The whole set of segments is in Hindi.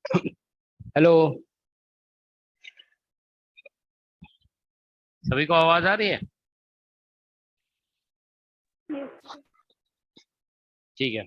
हेलो। सभी को आवाज आ रही है? ठीक है।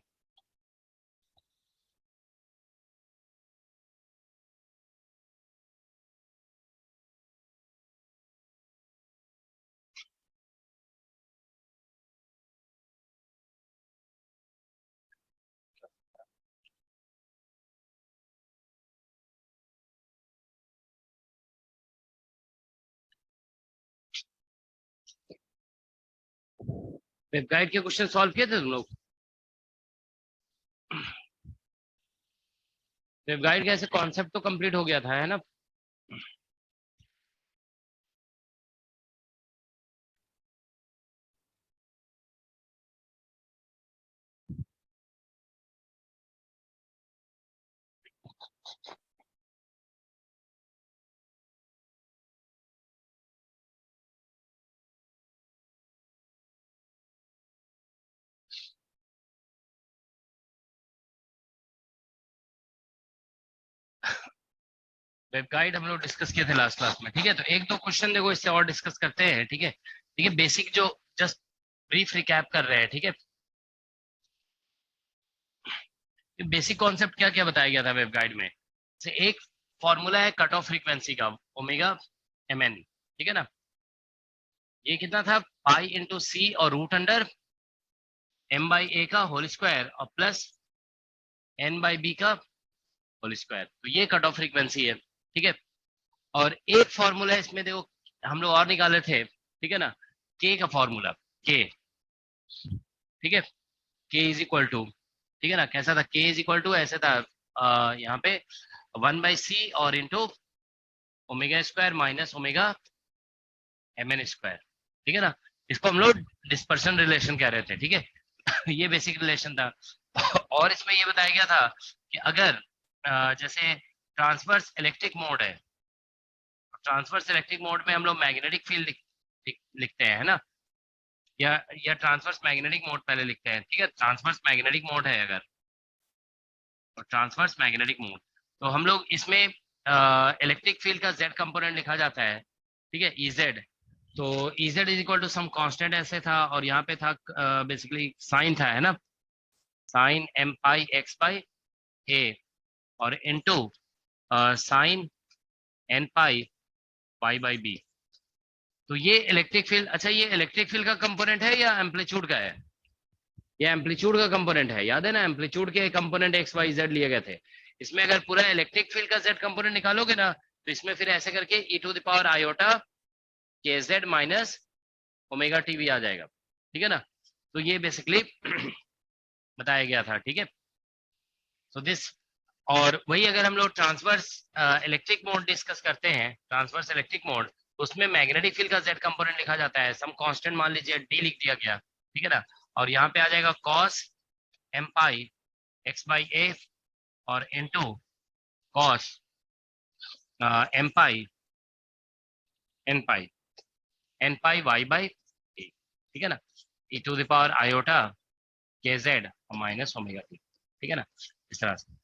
वेब गाइड के क्वेश्चन सॉल्व किए थे तुम लोग? वेब गाइड का ऐसे कॉन्सेप्ट तो कंप्लीट हो गया था, है ना? वेब गाइड हम लोग डिस्कस किए थे लास्ट क्लास में, ठीक है। तो एक दो क्वेश्चन देखो इससे और डिस्कस करते हैं, ठीक है। ठीक है, बेसिक जो जस्ट ब्रीफ रिकैप कर रहे हैं, ठीक है। बेसिक कॉन्सेप्ट क्या क्या बताया गया था वेब गाइड में? से एक फॉर्मूला है कट ऑफ फ्रीक्वेंसी का, ओमेगा एम एन, ठीक है ना। ये कितना था? पाई इंटू सी और रूट अंडर एम बाई ए का होल स्क्वायर और प्लस एन बाई बी का होल स्क्वायर। तो ये कट ऑफ फ्रीक्वेंसी है, ठीक है। और एक फॉर्मूला है इसमें देखो, हम लोग और निकाले थे, ठीक है ना। के का फॉर्मूला, के, ठीक है। के इज इक्वल टू, ठीक है ना। कैसा था? के इज इक्वल टू ऐसे था, यहाँ पे 1/c और into omega square minus omega M N square, ठीक है ना। इसको हम लोग डिस्पर्शन रिलेशन कह रहे थे, ठीक है। ये बेसिक रिलेशन था। और इसमें ये बताया गया था कि अगर जैसे ट्रांसवर्स इलेक्ट्रिक मोड है, ट्रांसवर्स इलेक्ट्रिक मोड में हम लोग मैग्नेटिक फील्ड लिखते हैं, है ना। या ट्रांसवर्स मैग्नेटिक मोड पहले लिखते हैं, ठीक है। ट्रांसवर्स मैग्नेटिक मोड है अगर, तो ट्रांसवर्स मैग्नेटिक मोड, तो हम लोग इसमें इलेक्ट्रिक फील्ड का जेड कंपोनेंट लिखा जाता है, ठीक है, इजेड। तो E Z is equal to some constant ऐसे था, और यहाँ पे था बेसिकली साइन था, है ना। Sine M pi X by A और into sine N pi Y by B. तो ये इलेक्ट्रिक फील्ड, अच्छा ये इलेक्ट्रिक फील्ड का कंपोनेंट है या एम्पलीट्यूड का है? ये एम्पलीट्यूड का कंपोनेंट है, याद है ना। एम्पलीट्यूड के कंपोनेंट एक्स वाई जेड लिए गए थे। इसमें अगर पूरा इलेक्ट्रिक फील्ड का जेड कंपोनेंट निकालोगे ना, तो इसमें फिर ऐसे करके ई टू द पावर आयोटा के जेड माइनस ओमेगा टी भी आ जाएगा, ठीक है ना। तो ये बेसिकली बताया गया था, ठीक है। सो दिस, और वही अगर हम लोग ट्रांसवर्स इलेक्ट्रिक मोड डिस्कस करते हैं, ट्रांसवर्स इलेक्ट्रिक मोड, उसमें मैग्नेटिक फील्ड का जेड कंपोनेंट लिखा जाता है, सम कांस्टेंट मान लीजिए डी लिख दिया गया, ठीक है ना। और यहाँ पे आ जाएगा cos M pi X by A और into cos M pi N pi Y by A, ठीक है ना। E to the power iota के जेड और माइनस ओमेगा टी, ठीक है ना, इस तरह से।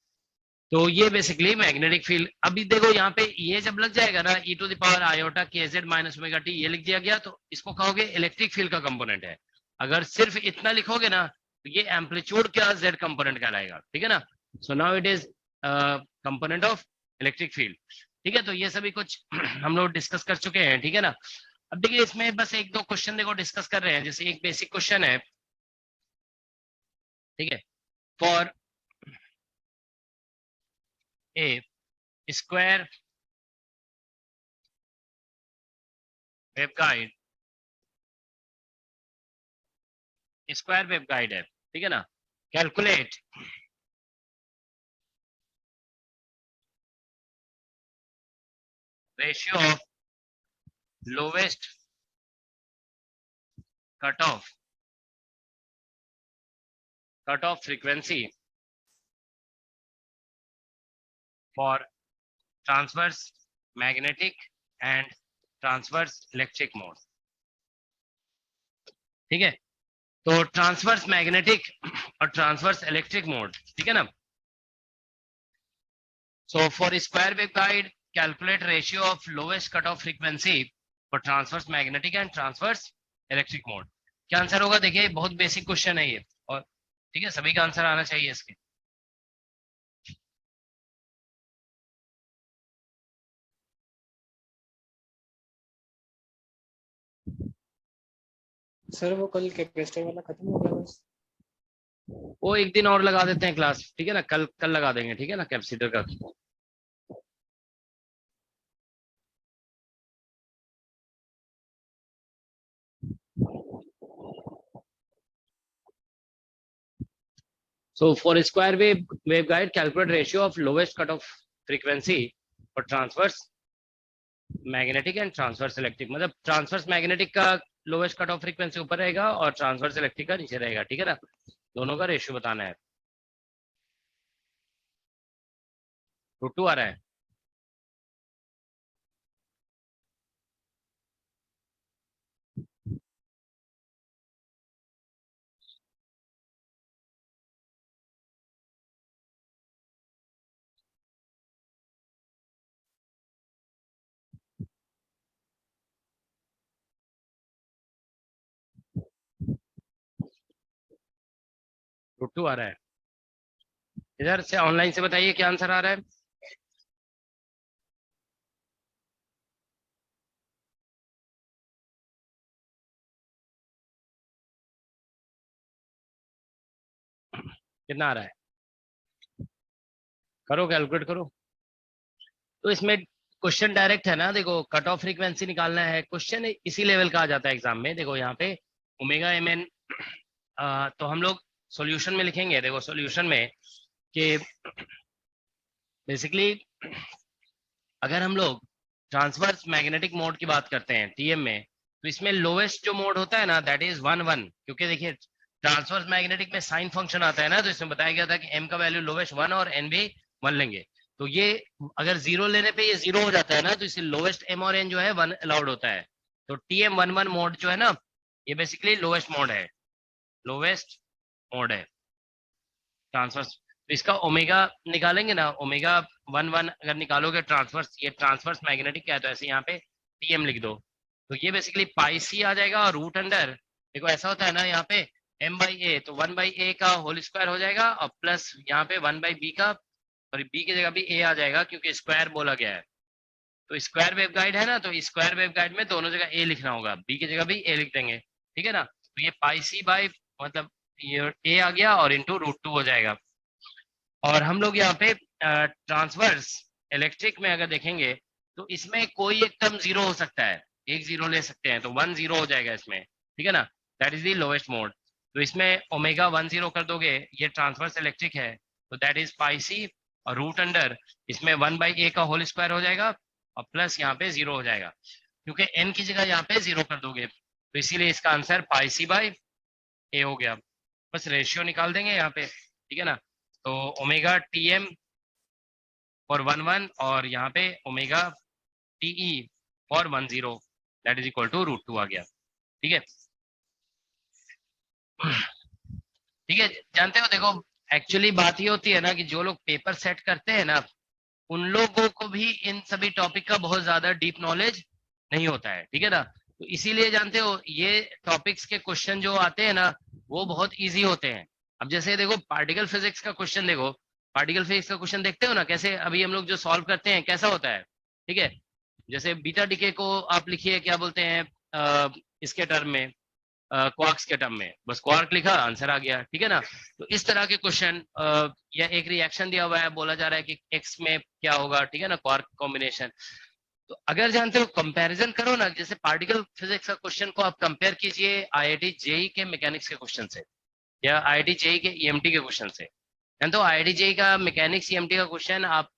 तो ये बेसिकली मैग्नेटिक फील्ड, अभी देखो यहाँ पे ये जब लग जाएगा ना, E to the power iota के जेड माइनस ओमेगा टी, ये लिख दिया गया, तो इसको कहोगे इलेक्ट्रिक फील्ड का कंपोनेंट है। अगर सिर्फ इतना लिखोगे ना, तो ये एम्पलीट्यूड का जेड कंपोनेंट कहलाएगा, ठीक है ना। So now it is component of electric field, ठीक है। तो ये सभी कुछ हम लोग डिस्कस कर चुके हैं, ठीक है ना। अब देखिए इसमें बस एक दो क्वेश्चन देखो डिस्कस कर रहे हैं। जैसे एक बेसिक क्वेश्चन है, ठीक है, for a square waveguide, square waveguide है, ठीक है ना। Calculate ratio of lowest cut off frequency for transverse magnetic and transverse electric mode, ठीक है। तो ट्रांसवर्स मैग्नेटिक और ट्रांसवर्स इलेक्ट्रिक मोड, ठीक है ना। So for square waveguide, calculate ratio of lowest cutoff frequency for transverse magnetic and transverse electric mode. क्या आंसर होगा? देखिए बहुत बेसिक क्वेश्चन है ये, और ठीक है सभी का आंसर आना चाहिए इसके। सर वो कल कैपेसिटर वाला खत्म हो गया बस। वो एक दिन और लगा देते हैं क्लास, ठीक है ना, कल कल लगा देंगे, ठीक है ना, कैपेसिटर का। So for square waveguide, calculate ratio of lowest cutoff frequency for transverse magnetic and transverse electric। मतलब ट्रांसवर्स मैग्नेटिक का लोवेस्ट कट ऑफ फ्रीक्वेंसी ऊपर रहेगा और ट्रांसवर्स इलेक्ट्रिक का नीचे रहेगा, ठीक है ना, दोनों का रेशियो बताना है। √2 आ रहा है। √2 आ रहा है। इधर से ऑनलाइन से बताइए क्या आंसर आ रहा है। कितना आ रहा है? करो कैलकुलेट करो। तो इसमें क्वेश्चन डायरेक्ट है ना, देखो कट ऑफ फ्रीक्वेंसी निकालना है, क्वेश्चन इसी लेवल का आ जाता है एग्जाम में। देखो यहाँ पे ओमेगा एम एन, तो हम लोग सॉल्यूशन में लिखेंगे, देखो सॉल्यूशन में कि बेसिकली अगर हम लोग ट्रांसवर्स मैग्नेटिक मोड की बात करते हैं टीएम में, तो इसमें लोवेस्ट जो मोड होता है ना दैट इज 1 1, क्योंकि देखिए ट्रांसवर्स मैग्नेटिक में साइन फंक्शन आता है ना, तो इसमें बताया गया था कि एम का वैल्यू लोवेस्ट 1 और एन भी 1 लेंगे। तो ये अगर 0 लेने पे ये 0 हो जाता है ना, तो इसलिए लोवेस्ट एम और एन जो है 1 अलाउड होता है। तो टीएम 1 1 मोड जो है ना, ये बेसिकली लोवेस्ट मोड है, लोवेस्ट मोड है ट्रांसवर्स। तो इसका ओमेगा निकालेंगे ना, ओमेगा 1 1 अगर निकालोगे ट्रांसवर्स, ये ट्रांसवर्स मैग्नेटिक क्या है, तो ऐसे यहाँ पे टीएम लिख दो, तो ये बेसिकली पाई सी आ जाएगा, और रूट अंडर देखो ऐसा होता है ना यहाँ पे m बाई ए, तो 1/a का होल स्क्वायर हो जाएगा, और प्लस यहाँ पे 1/b का, सॉरी b की जगह भी a आ जाएगा क्योंकि स्क्वायर बोला गया है। तो स्क्वायर वेव गाइड है ना, तो स्क्वायर वेव गाइड में दोनों जगह a लिखना होगा, b की जगह भी a लिख देंगे, ठीक है ना। तो ये पाई सी बाई मतलब ये a आ गया और इंटू √2 हो जाएगा। और हम लोग यहाँ पे ट्रांसवर्स इलेक्ट्रिक में अगर देखेंगे तो इसमें कोई एक टर्म 0 हो सकता है, एक 0 ले सकते हैं, तो 1 0 हो जाएगा इसमें, ठीक है ना, that is the lowest mode. तो इसमें ओमेगा 1 0 कर दोगे, ये ट्रांसवर्स इलेक्ट्रिक है, तो दैट इज पाई सी, और रूट अंडर इसमें 1/a का होल स्क्वायर हो जाएगा, और प्लस यहाँ पे 0 हो जाएगा, क्योंकि n की जगह यहाँ पे 0 कर दोगे, तो इसीलिए इसका आंसर पाई सी बाई ए हो गया। बस रेशियो निकाल देंगे यहाँ पे, ठीक है ना। तो ओमेगा टी एम फॉर 1 1 और यहाँ पे omega TE for 1 0 that is equal to √2 आ गया, ठीक है। ठीक है, जानते हो देखो एक्चुअली बात ये होती है ना कि जो लोग पेपर सेट करते हैं ना, उन लोगों को भी इन सभी टॉपिक का बहुत ज्यादा डीप नॉलेज नहीं होता है, ठीक है ना। तो इसीलिए जानते हो ये टॉपिक्स के क्वेश्चन जो आते हैं ना वो बहुत इजी होते हैं। अब जैसे देखो पार्टिकल फिजिक्स का क्वेश्चन देखो, पार्टिकल फिजिक्स का क्वेश्चन देखते हो ना, कैसे अभी हम लोग जो सॉल्व करते हैं कैसा होता है, ठीक है। जैसे बीटा डिके को आप लिखिए क्या बोलते हैं इसके टर्म में, क्वार्क्स के टर्म में, बस क्वार्क लिखा आंसर आ गया, ठीक है ना। तो इस तरह के क्वेश्चन, या एक रिएक्शन दिया हुआ है, बोला जा रहा है कि एक्स में क्या होगा, ठीक है ना, क्वार्क कॉम्बिनेशन। तो अगर जानते हो कंपैरिजन करो ना, जैसे पार्टिकल फिजिक्स का क्वेश्चन को आप कंपेयर कीजिए आईआईटी जेई के मैकेनिक्स के क्वेश्चन से, या आईआईटी जेई के ईएमटी के क्वेश्चन से। जानते हो आईआईटी जेई का मैकेनिक्स ईएमटी का क्वेश्चन आप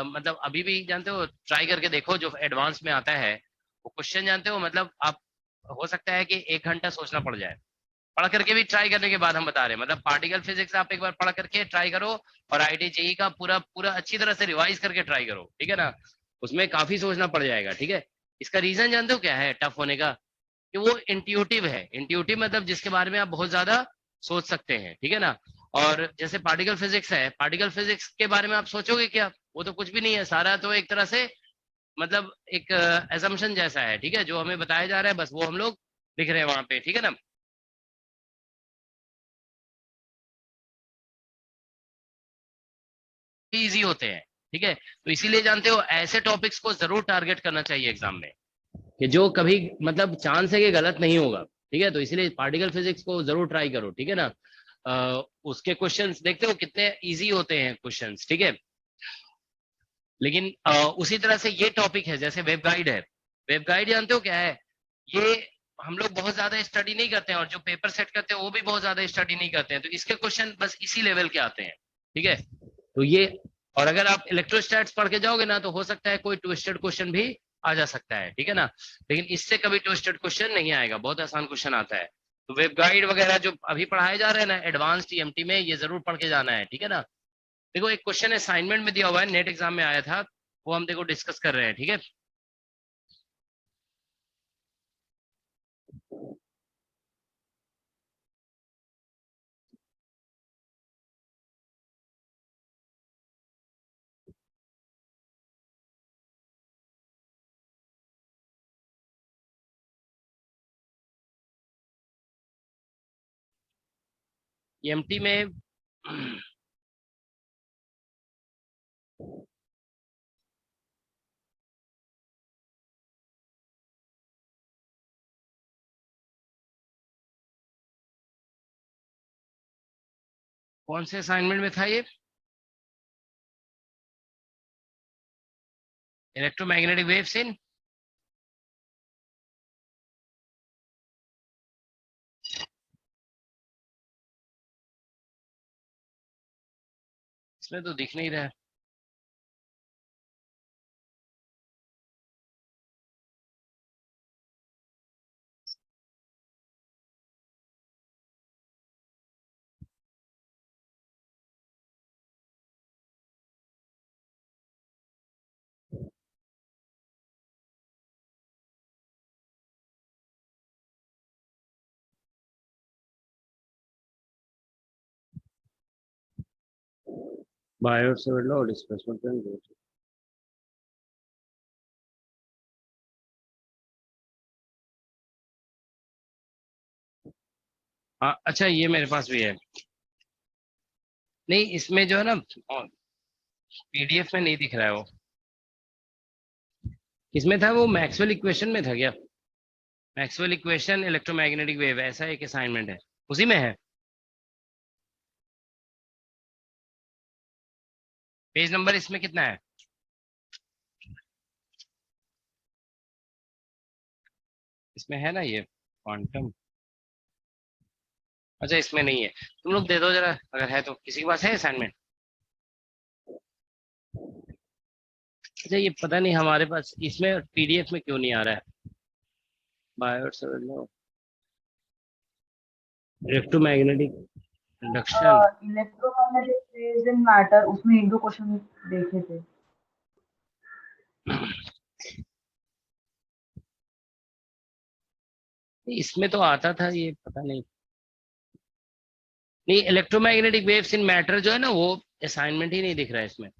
मतलब अभी भी जानते हो, ट्राई करके देखो, जो एडवांस में आता है वो क्वेश्चन जानते हो, मतलब आप हो सकता है कि 1 घंटा सोचना पड़ जाए, पढ़ करके भी ट्राई करने के बाद हम बता रहे हैं, मतलब पार्टिकल फिजिक्स आप एक बार पढ़ करके ट्राई करो, और आईआईटी जेई का पूरा पूरा अच्छी तरह से रिवाइज करके ट्राई करो, ठीक है ना, उसमें काफी सोचना पड़ जाएगा, ठीक है। इसका रीजन जानते हो क्या है टफ होने का, कि वो इंट्यूटिव है, इंट्यूटिव मतलब जिसके बारे में आप बहुत ज्यादा सोच सकते हैं, ठीक है ना। और जैसे पार्टिकल फिजिक्स है, पार्टिकल फिजिक्स के बारे में आप सोचोगे क्या? वो तो कुछ भी नहीं है, सारा तो एक तरह से मतलब एक एजम्पशन जैसा है, ठीक है, जो हमें बताया जा रहा है बस वो हम लोग लिख रहे हैं वहां पे, ठीक है ना। इजी होते हैं, ठीक है, तो इसीलिए जानते हो ऐसे टॉपिक्स को जरूर टारगेट करना चाहिए एग्जाम में, कि जो कभी मतलब चांस है कि गलत नहीं होगा, ठीक है, तो इसीलिए पार्टिकल फिजिक्स को जरूर ट्राई करो, ठीक है ना। उसके क्वेश्चंस देखते हो कितने इजी होते हैं क्वेश्चंस, ठीक है। लेकिन उसी तरह से ये टॉपिक है जैसे वेब गाइड है, वेब गाइड जानते हो क्या है? ये हम लोग बहुत ज्यादा स्टडी नहीं करते हैं, और जो पेपर सेट करते हैं वो भी बहुत ज्यादा स्टडी नहीं करते हैं, तो इसके क्वेश्चन बस इसी लेवल के आते हैं, ठीक है। तो ये, और अगर आप इलेक्ट्रोस्टैट्स पढ़ के जाओगे ना तो हो सकता है कोई ट्विस्टेड क्वेश्चन भी आ जा सकता है, ठीक है ना, लेकिन इससे कभी ट्विस्टेड क्वेश्चन नहीं आएगा, बहुत आसान क्वेश्चन आता है। तो वेब गाइड वगैरह जो अभी पढ़ाए जा रहे हैं ना एडवांस टीएमटी में, ये जरूर पढ़ के जाना है, ठीक है ना। देखो एक क्वेश्चन असाइनमेंट में दिया हुआ है, नेट एग्जाम में आया था, वो हम देखो डिस्कस कर रहे हैं, ठीक है। टीएमटी में कौन से असाइनमेंट में था ये? इलेक्ट्रोमैग्नेटिक वेव्स इन, इसमें तो दिख नहीं रहा है। बायो से लो डिस्प्लेसमेंट। हाँ अच्छा, ये मेरे पास भी है। नहीं इसमें जो है ना पीडीएफ में नहीं दिख रहा है वो। किसमें था वो, मैक्सवेल इक्वेशन में था क्या? मैक्सवेल इक्वेशन इलेक्ट्रोमैग्नेटिक वेव, ऐसा एक असाइनमेंट है, उसी में है। पेज नंबर इसमें कितना है? इसमें है ना ये क्वांटम। अच्छा इसमें नहीं है, तुम लोग दे दो जरा, अगर है तो, किसी के पास है असाइनमेंट? अच्छा ये पता नहीं हमारे पास इसमें पीडीएफ में क्यों नहीं आ रहा है। Bio electromagnetic induction. Electromagnetic waves in matter, उसमें एक दो क्वेश्चन देखे थे। इसमें तो आता था ये, पता नहीं। नहीं इलेक्ट्रोमैग्नेटिक वेव्स इन मैटर जो है ना वो असाइनमेंट ही नहीं दिख रहा है इसमें।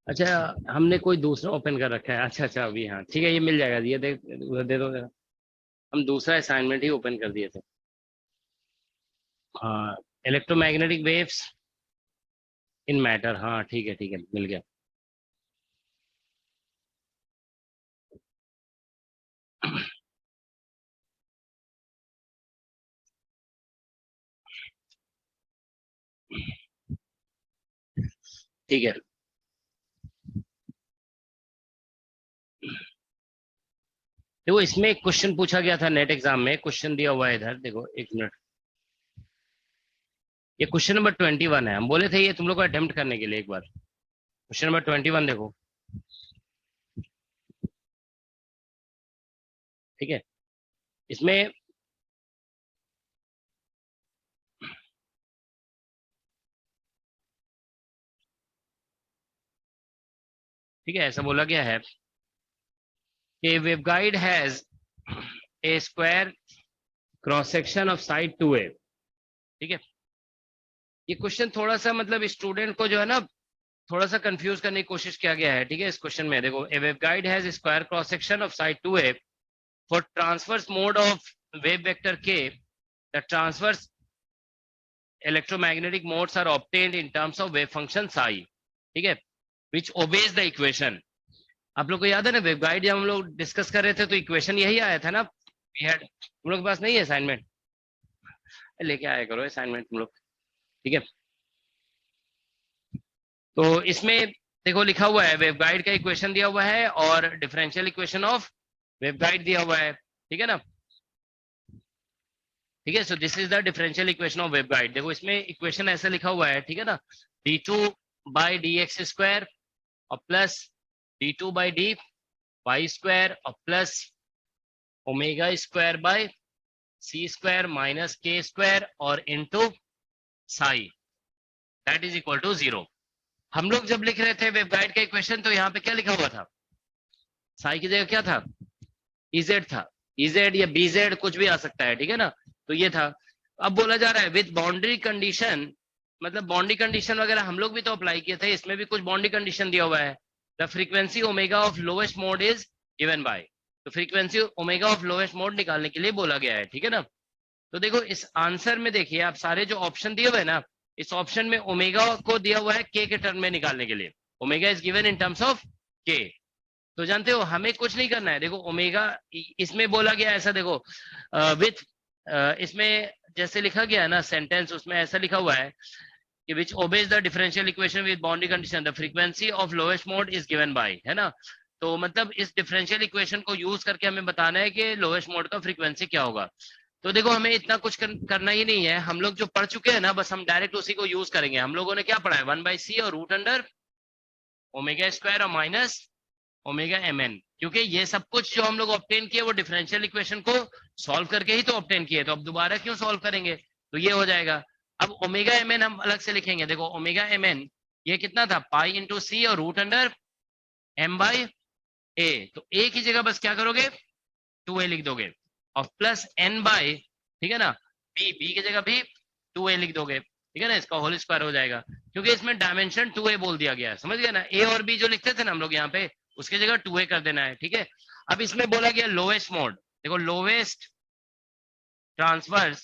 अच्छा, हमने कोई दूसरा ओपन कर रखा है, अच्छा अच्छा अभी, हाँ ठीक है, ये मिल जाएगा, ये दे उधर दे दो जरा। हम दूसरा असाइनमेंट ही ओपन कर दिए थे। हाँ, इलेक्ट्रोमैग्नेटिक वेव्स इन मैटर, हाँ ठीक है मिल गया। ठीक है, देखो इसमें एक क्वेश्चन पूछा गया था नेट एग्जाम में, क्वेश्चन दिया हुआ है इधर देखो, एक मिनट। ये क्वेश्चन नंबर 21 है, हम बोले थे ये तुम लोग को अटेम्प्ट करने के लिए एक बार। क्वेश्चन नंबर 21 देखो, ठीक है। इसमें ठीक है, ऐसा बोला गया है कि waveguide has a square cross section of side 2A। ठीक है, ये क्वेश्चन थोड़ा सा मतलब स्टूडेंट को जो है ना थोड़ा सा कंफ्यूज करने की कोशिश किया गया है। ठीक है, इस क्वेश्चन में देखो, ए waveguide has square cross section of side 2A for transverse mode of wave vector K, the transverse electromagnetic modes are obtained in terms of wave function psi, ठीक है, which obeys the equation। आप लोग को याद है ना वेवगाइड जब हम लोग डिस्कस कर रहे थे तो इक्वेशन यही आया था ना, वी हैड, हम लोग के पास नहीं है असाइनमेंट, लेके आया करो असाइनमेंट तुम लोग। ठीक है, तो इसमें देखो लिखा हुआ है वेवगाइड का इक्वेशन दिया हुआ है और डिफरेंशियल इक्वेशन ऑफ वेवगाइड दिया हुआ है। ठीक है ना, ठीक है, so this is the differential equation of waveguide. देखो इसमें इक्वेशन ऐसा लिखा हुआ है, ठीक है ना, d2 by d x square और plus d2 by d y square और plus omega square by C square minus k square और into psi that is equal to 0। हम लोग जब लिख रहे थे वेवगाइड का इक्वेशन तो यहाँ पे क्या लिखा हुआ था, साई की जगह क्या था, इजेड था, इजेड या बीजेड कुछ भी आ सकता है। ठीक है ना, तो ये था। अब बोला जा रहा है विद बाउंड्री कंडीशन, मतलब बाउंड्री कंडीशन वगैरह हम लोग भी तो अप्लाई किए थे, इसमें भी कुछ बाउंड्री कंडीशन दिया हुआ है। The frequency omega of lowest mode is given by, तो frequency omega of lowest mode निकालने के लिए बोला गया है। ठीक है ना, तो देखो इस आंसर में देखिए आप सारे जो ऑप्शन दिए हुए हैं ना, इस ऑप्शन में ओमेगा को दिया हुआ है के के टर्म में निकालने के लिए, omega is given in terms of के। तो जानते हो हमें कुछ नहीं करना है, देखो ओमेगा इसमें बोला गया ऐसा, देखो विथ इसमें जैसे लिखा गया है ना सेंटेंस, उसमें ऐसा लिखा हुआ है कि which obeys the differential equation with boundary condition, the frequency of lowest mode is given by, है ना। तो मतलब इस डिफरेंशियल इक्वेशन को यूज करके हमें बताना है कि लोएस्ट मोड का फ्रीक्वेंसी क्या होगा। तो देखो हमें इतना कुछ करना ही नहीं है, हम लोग जो पढ़ चुके हैं ना बस हम डायरेक्ट उसी को यूज करेंगे। हम लोगों ने क्या पढ़ा है, 1/c और रूट अंडर ओमेगा स्क्वायर और माइनस ओमेगा mn, क्योंकि ये सब कुछ जो हम लोग ऑब्टेन किए वो डिफरेंशियल इक्वेशन को सॉल्व करके ही तो ऑब्टेन किए, तो अब दोबारा क्यों सॉल्व करेंगे, तो ये हो जाएगा। अब ओमेगा mn हम अलग से लिखेंगे, देखो ओमेगा mn ये कितना था, पाई इंटू सी और रूट अंडर m बाई ए, तो ए की जगह बस क्या करोगे 2a लिख दोगे और प्लस n बाई, ठीक है ना, बी की जगह भी 2a लिख दोगे, ठीक है ना, इसका होल स्क्वायर हो जाएगा, क्योंकि इसमें डायमेंशन 2a बोल दिया गया है, समझ गए ना। ए और बी जो लिखते थे ना हम लोग यहाँ पे, उसकी जगह 2a कर देना है। ठीक है, अब इसमें बोला गया लोएस्ट मोड, देखो लोएस्ट ट्रांसवर्स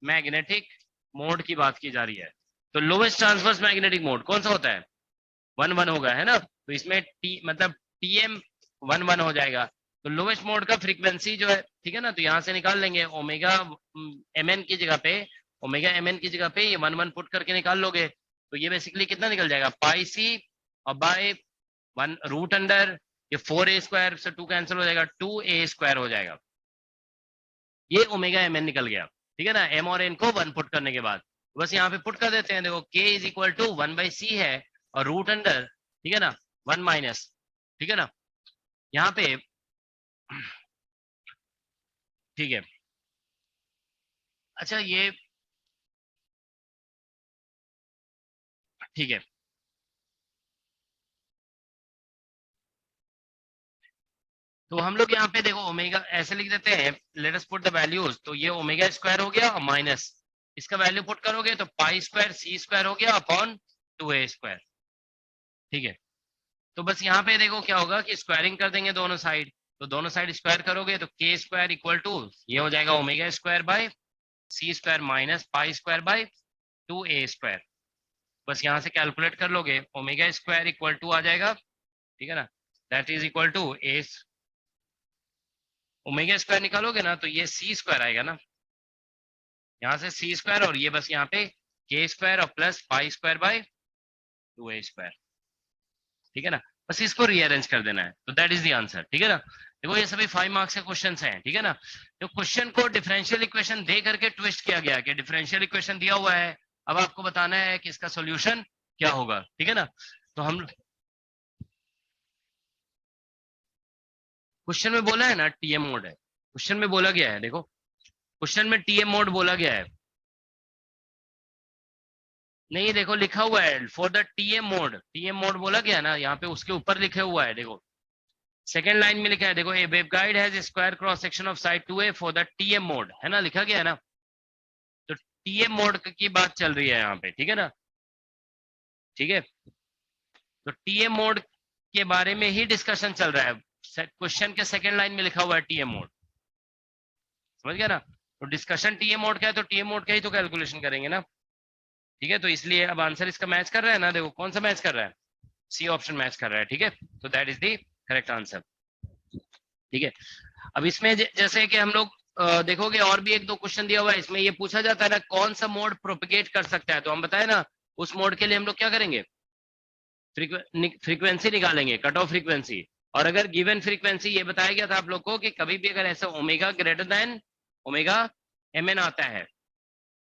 मैग्नेटिक मोड की बात की जा रही है, तो लोएस्ट ट्रांसवर्स मैग्नेटिक मोड कौन सा होता है, 1 1 होगा, है ना, तो इसमें टी मतलब टीएम 1 1 हो जाएगा। तो लोएस्ट मोड का फ्रीक्वेंसी जो है, ठीक है ना, तो यहाँ से निकाल लेंगे ओमेगा mn की जगह पे, ओमेगा mn की जगह पे ये 1 1 पुट करके निकाल लोगे, तो ये बेसिकली कितना निकल जाएगा, पाई सी और बाय 1 रूट अंडर ये 4a स्क्वायर से 2 कैंसिल हो जाएगा, 2a स्क्वायर हो जाएगा, ये ओमेगा mn निकल गया। ठीक है ना, m और n को 1 पुट करने के बाद बस यहाँ पे पुट कर देते हैं, देखो k is equal to 1/c है और रूट अंडर, ठीक है ना, 1 माइनस, ठीक है ना, यहाँ पे ठीक है। अच्छा ये ठीक है, तो हम लोग यहाँ पे देखो ओमेगा ऐसे लिख देते हैं, let us put the values, तो ये ओमेगा स्क्वायर हो गया और माइनस इसका वैल्यू पुट करोगे तो पाई स्क्वायर सी स्क्वायर हो गया अपॉन 2a स्क्वायर। ठीक है, तो बस यहाँ पे देखो क्या होगा कि स्क्वायरिंग कर देंगे दोनों साइड, तो दोनों साइड स्क्वायर करोगे तो के स्क्वायर इक्वल टू ये हो जाएगा omega square by C square minus pi square by 2a square. बस यहाँ से कैलकुलेट कर लोगे, ओमेगा स्क्वायर इक्वल टू आ जाएगा, ठीक है ना, that is equal to A, omega square निकालोगे ना तो ये सी स्क्वायर आएगा ना, यहाँ से सी स्क्वायर और ये बस यहाँ पे के स्क्वायर और plus pi square by 2a square. ठीक है ना, बस इसको रीअरेंज कर देना है, तो दैट इज द आंसर। ठीक है ना, देखो ये सभी 5 मार्क्स के क्वेश्चन हैं। ठीक है ना, तो क्वेश्चन को डिफरेंशियल इक्वेशन दे करके ट्विस्ट किया गया कि डिफरेंशियल इक्वेशन दिया हुआ है, अब आपको बताना है कि इसका सॉल्यूशन क्या होगा। ठीक है ना, तो हम क्वेश्चन में बोला है ना टीएम मोड है, क्वेश्चन में बोला गया है, देखो क्वेश्चन में टीएम मोड बोला गया है, नहीं देखो लिखा हुआ है for the TM mode, TM mode बोला गया ना यहाँ पे, उसके ऊपर लिखे हुआ है देखो सेकेंड लाइन में लिखा है देखो, ए waveguide has square cross section of side 2A for the TM mode, है ना, लिखा गया है ना। तो TM मोड की बात चल रही है यहाँ पे, ठीक है ना, ठीक है। तो TM मोड के बारे में ही डिस्कशन चल रहा है, क्वेश्चन के सेकेंड लाइन में लिखा हुआ है TM मोड, समझ गया ना। तो डिस्कशन TM मोड का है तो TM मोड का ही तो कैलकुलेशन करेंगे ना, ठीक है। तो इसलिए अब आंसर इसका मैच कर रहा है ना, देखो कौन सा मैच कर रहा है, सी ऑप्शन मैच कर रहा है, ठीक है। तो that is the correct answer, ठीक है। अब इसमें जैसे कि हम लोग देखोगे और भी एक दो क्वेश्चन दिया हुआ है, इसमें ये पूछा जाता है ना कौन सा मोड प्रोपिगेट कर सकता है, तो हम बताए ना उस मोड के लिए हम लोग क्या करेंगे, फ्रीक्वेंसी निकालेंगे, कट ऑफ फ्रीक्वेंसी। और अगर गिवन फ्रीक्वेंसी ये बताया गया था आप लोग को कि कभी भी अगर ऐसा omega greater than omega mn आता है,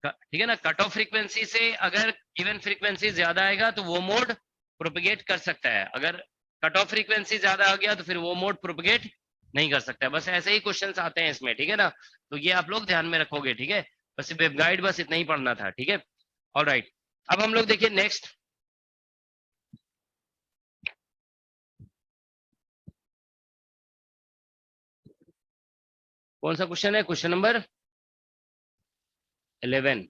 ठीक है ना, कट ऑफ फ्रीक्वेंसी से अगर गिवन फ्रीक्वेंसी ज्यादा आएगा तो वो मोड प्रोपिगेट कर सकता है, अगर कट ऑफ फ्रीक्वेंसी ज्यादा आ गया तो फिर वो मोड प्रोपिगेट नहीं कर सकता है। बस ऐसे ही क्वेश्चंस आते हैं इसमें, ठीक है ना। तो ये आप लोग ध्यान में रखोगे, ठीक है। बस वेवगाइड बस इतना ही पढ़ना था, ठीक है। ऑलराइट, अब हम लोग देखिए नेक्स्ट, कौन सा क्वेश्चन है, क्वेश्चन नंबर 11।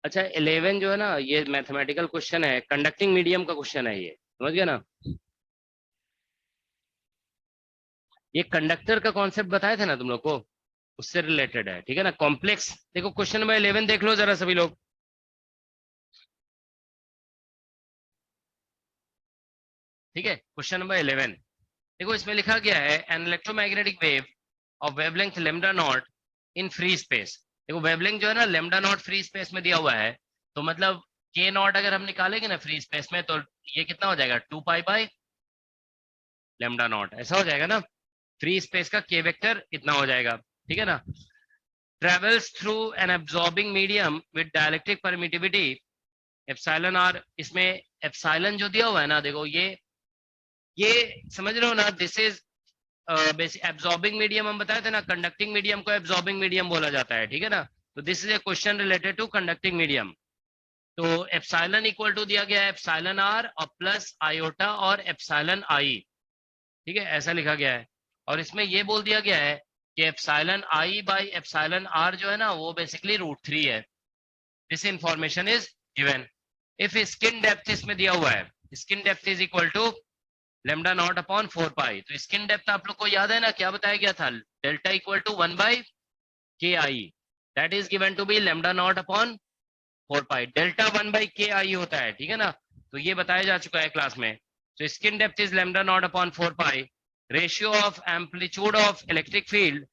अच्छा 11 जो है ना, ये मैथमेटिकल क्वेश्चन है, कंडक्टिंग मीडियम का क्वेश्चन है, ये समझ गया ना। ये कंडक्टर का कॉन्सेप्ट बताए थे ना तुम लोग को, उससे रिलेटेड है, ठीक है ना, कॉम्प्लेक्स। देखो क्वेश्चन नंबर 11 देख लो जरा सभी लोग, ठीक है। क्वेश्चन नंबर 11 देखो, इसमें लिखा गया है an electromagnetic wave of wavelength lambda not in free space. देखो वेवलेंथ जो है ना लैम्डा नॉट फ्री स्पेस में दिया हुआ है, तो मतलब के नॉट अगर हम निकालेंगे ना फ्री स्पेस में, तो ये कितना हो जाएगा 2 पाई बाय लैम्डा नॉट, ऐसा हो जाएगा ना। फ्री स्पेस का के वेक्टर इतना हो जाएगा, ठीक है ना। Travels through an absorbing medium with dielectric permittivity epsilon R. इसमें एप्सिलॉन जो दिया हुआ है ना, देखो ये समझ रहे हो ना, this is basic absorbing medium हम बताए थे ना, कंडक्टिंग मीडियम को एब्जॉर्बिंग मीडियम बोला जाता है, ठीक है ना। तो this is a question related to conducting medium. तो एप्सिलॉन इक्वल टू दिया गया है एप्सिलॉन आर और प्लस आयोटा और एप्सिलॉन आई, ठीक है, ऐसा लिखा गया है। और इसमें ये बोल दिया गया है कि epsilon I by epsilon R जो है ना वो बेसिकली √3 है। This information is given if skin depth इसमें दिया हुआ है, skin depth is equal to lambda naught upon 4 pi. तो स्किन डेप्थ आप लोग को याद है ना, क्या बताया गया था, delta equal to 1 by k i, that is given to be lambda naught upon 4 pi. Delta 1 by k i होता है, ठीक है ना, तो ये बताया जा चुका है क्लास में। तो skin depth is lambda naught upon 4 pi, ratio of amplitude of electric field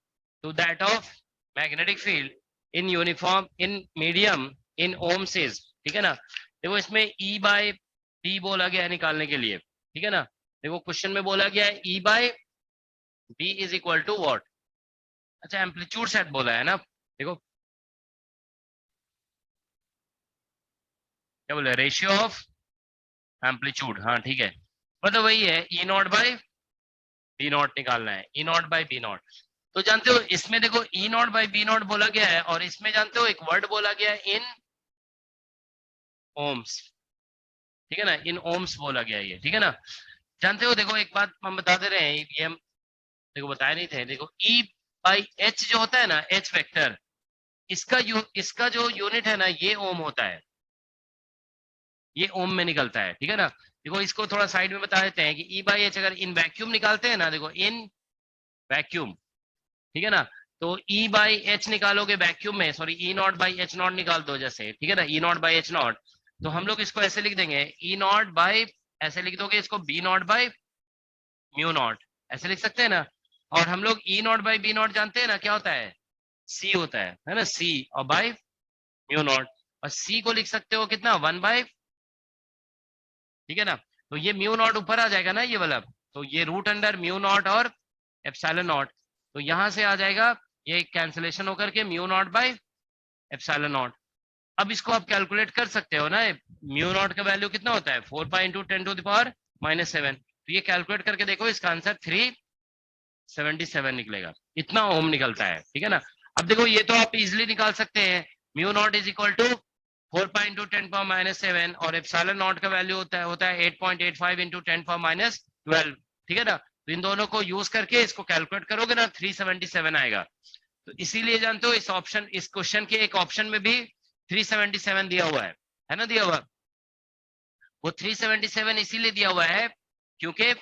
to that of magnetic field in uniform in medium in ohms is, ठीक है ना। देखो इसमें ई बाय डी बोला गया है निकालने के लिए, ठीक है ना। देखो क्वेश्चन में बोला गया है E by B is equal to what, अच्छा एम्पलीट्यूड सेट बोला है ना, देखो क्या बोला, रेशियो ऑफ एम्पलीट्यूड, हाँ ठीक है, मतलब वही है ई नॉट बाई बी नॉट निकालना है, ई नॉट बाई बी नॉट। तो जानते हो इसमें देखो ई नॉट बाई बी नॉट बोला गया है, और इसमें जानते हो एक वर्ड बोला गया है इन ओम्स, ठीक है ना, इन ओम्स बोला गया है ये, ठीक है ना। जानते हो देखो एक बात हम बता दे रहे हैं, ये हम देखो बताए नहीं थे, देखो ई बाई एच जो होता है ना, एच वेक्टर, इसका जो यूनिट है ना ये ओम होता है, ये ओम में निकलता है, ठीक है ना। देखो इसको थोड़ा साइड में बता देते हैं कि ई बाई एच अगर इन वैक्यूम निकालते हैं ना, देखो इन वैक्यूम, ठीक है ना, तो ई बाई एच निकालोगे वैक्यूम में, sorry E naught by H not निकाल दो जैसे, ठीक है ना, ई नॉट बाई एच नॉट, तो हम लोग इसको ऐसे लिख देंगे ई नॉट बाई, ऐसे लिख दोगे इसको B naught by mu naught, ऐसे लिख सकते हैं ना। और हम लोग E naught by B naught जानते हैं ना क्या होता है, सी होता है ना, सी और बाई म्यू नॉट, और सी को लिख सकते हो कितना 1 बाई, ठीक है ना। तो ये म्यू नॉट ऊपर आ जाएगा ना ये वाला, तो ये रूट अंडर म्यू नॉट और एप्सिलॉन नॉट, तो यहां से आ जाएगा ये कैंसिलेशन होकर के mu naught by epsilon not. अब इसको आप कैलकुलेट कर सकते हो ना, म्यू नॉट का वैल्यू कितना होता है 4 pi into 10 to the power -7, तो ये कैलकुलेट करके देखो इसका आंसर 377 निकलेगा, इतना ओम निकलता है, ठीक है ना। अब देखो ये तो आप इजिली निकाल सकते हैं, mu naught is equal to 4 pi into 10 power -7 और एप्सिलॉन नॉट का वैल्यू होता है 8.85 इंटू 10 पावर 12, ठीक है ना। तो इन दोनों को यूज करके इसको कैलकुलेट करोगे ना 377 आएगा। तो इसीलिए जानते हो इस ऑप्शन, इस क्वेश्चन के एक ऑप्शन में भी 377 दिया हुआ है ना, दिया हुआ। वो 377 इसीलिए दिया हुआ है क्योंकि,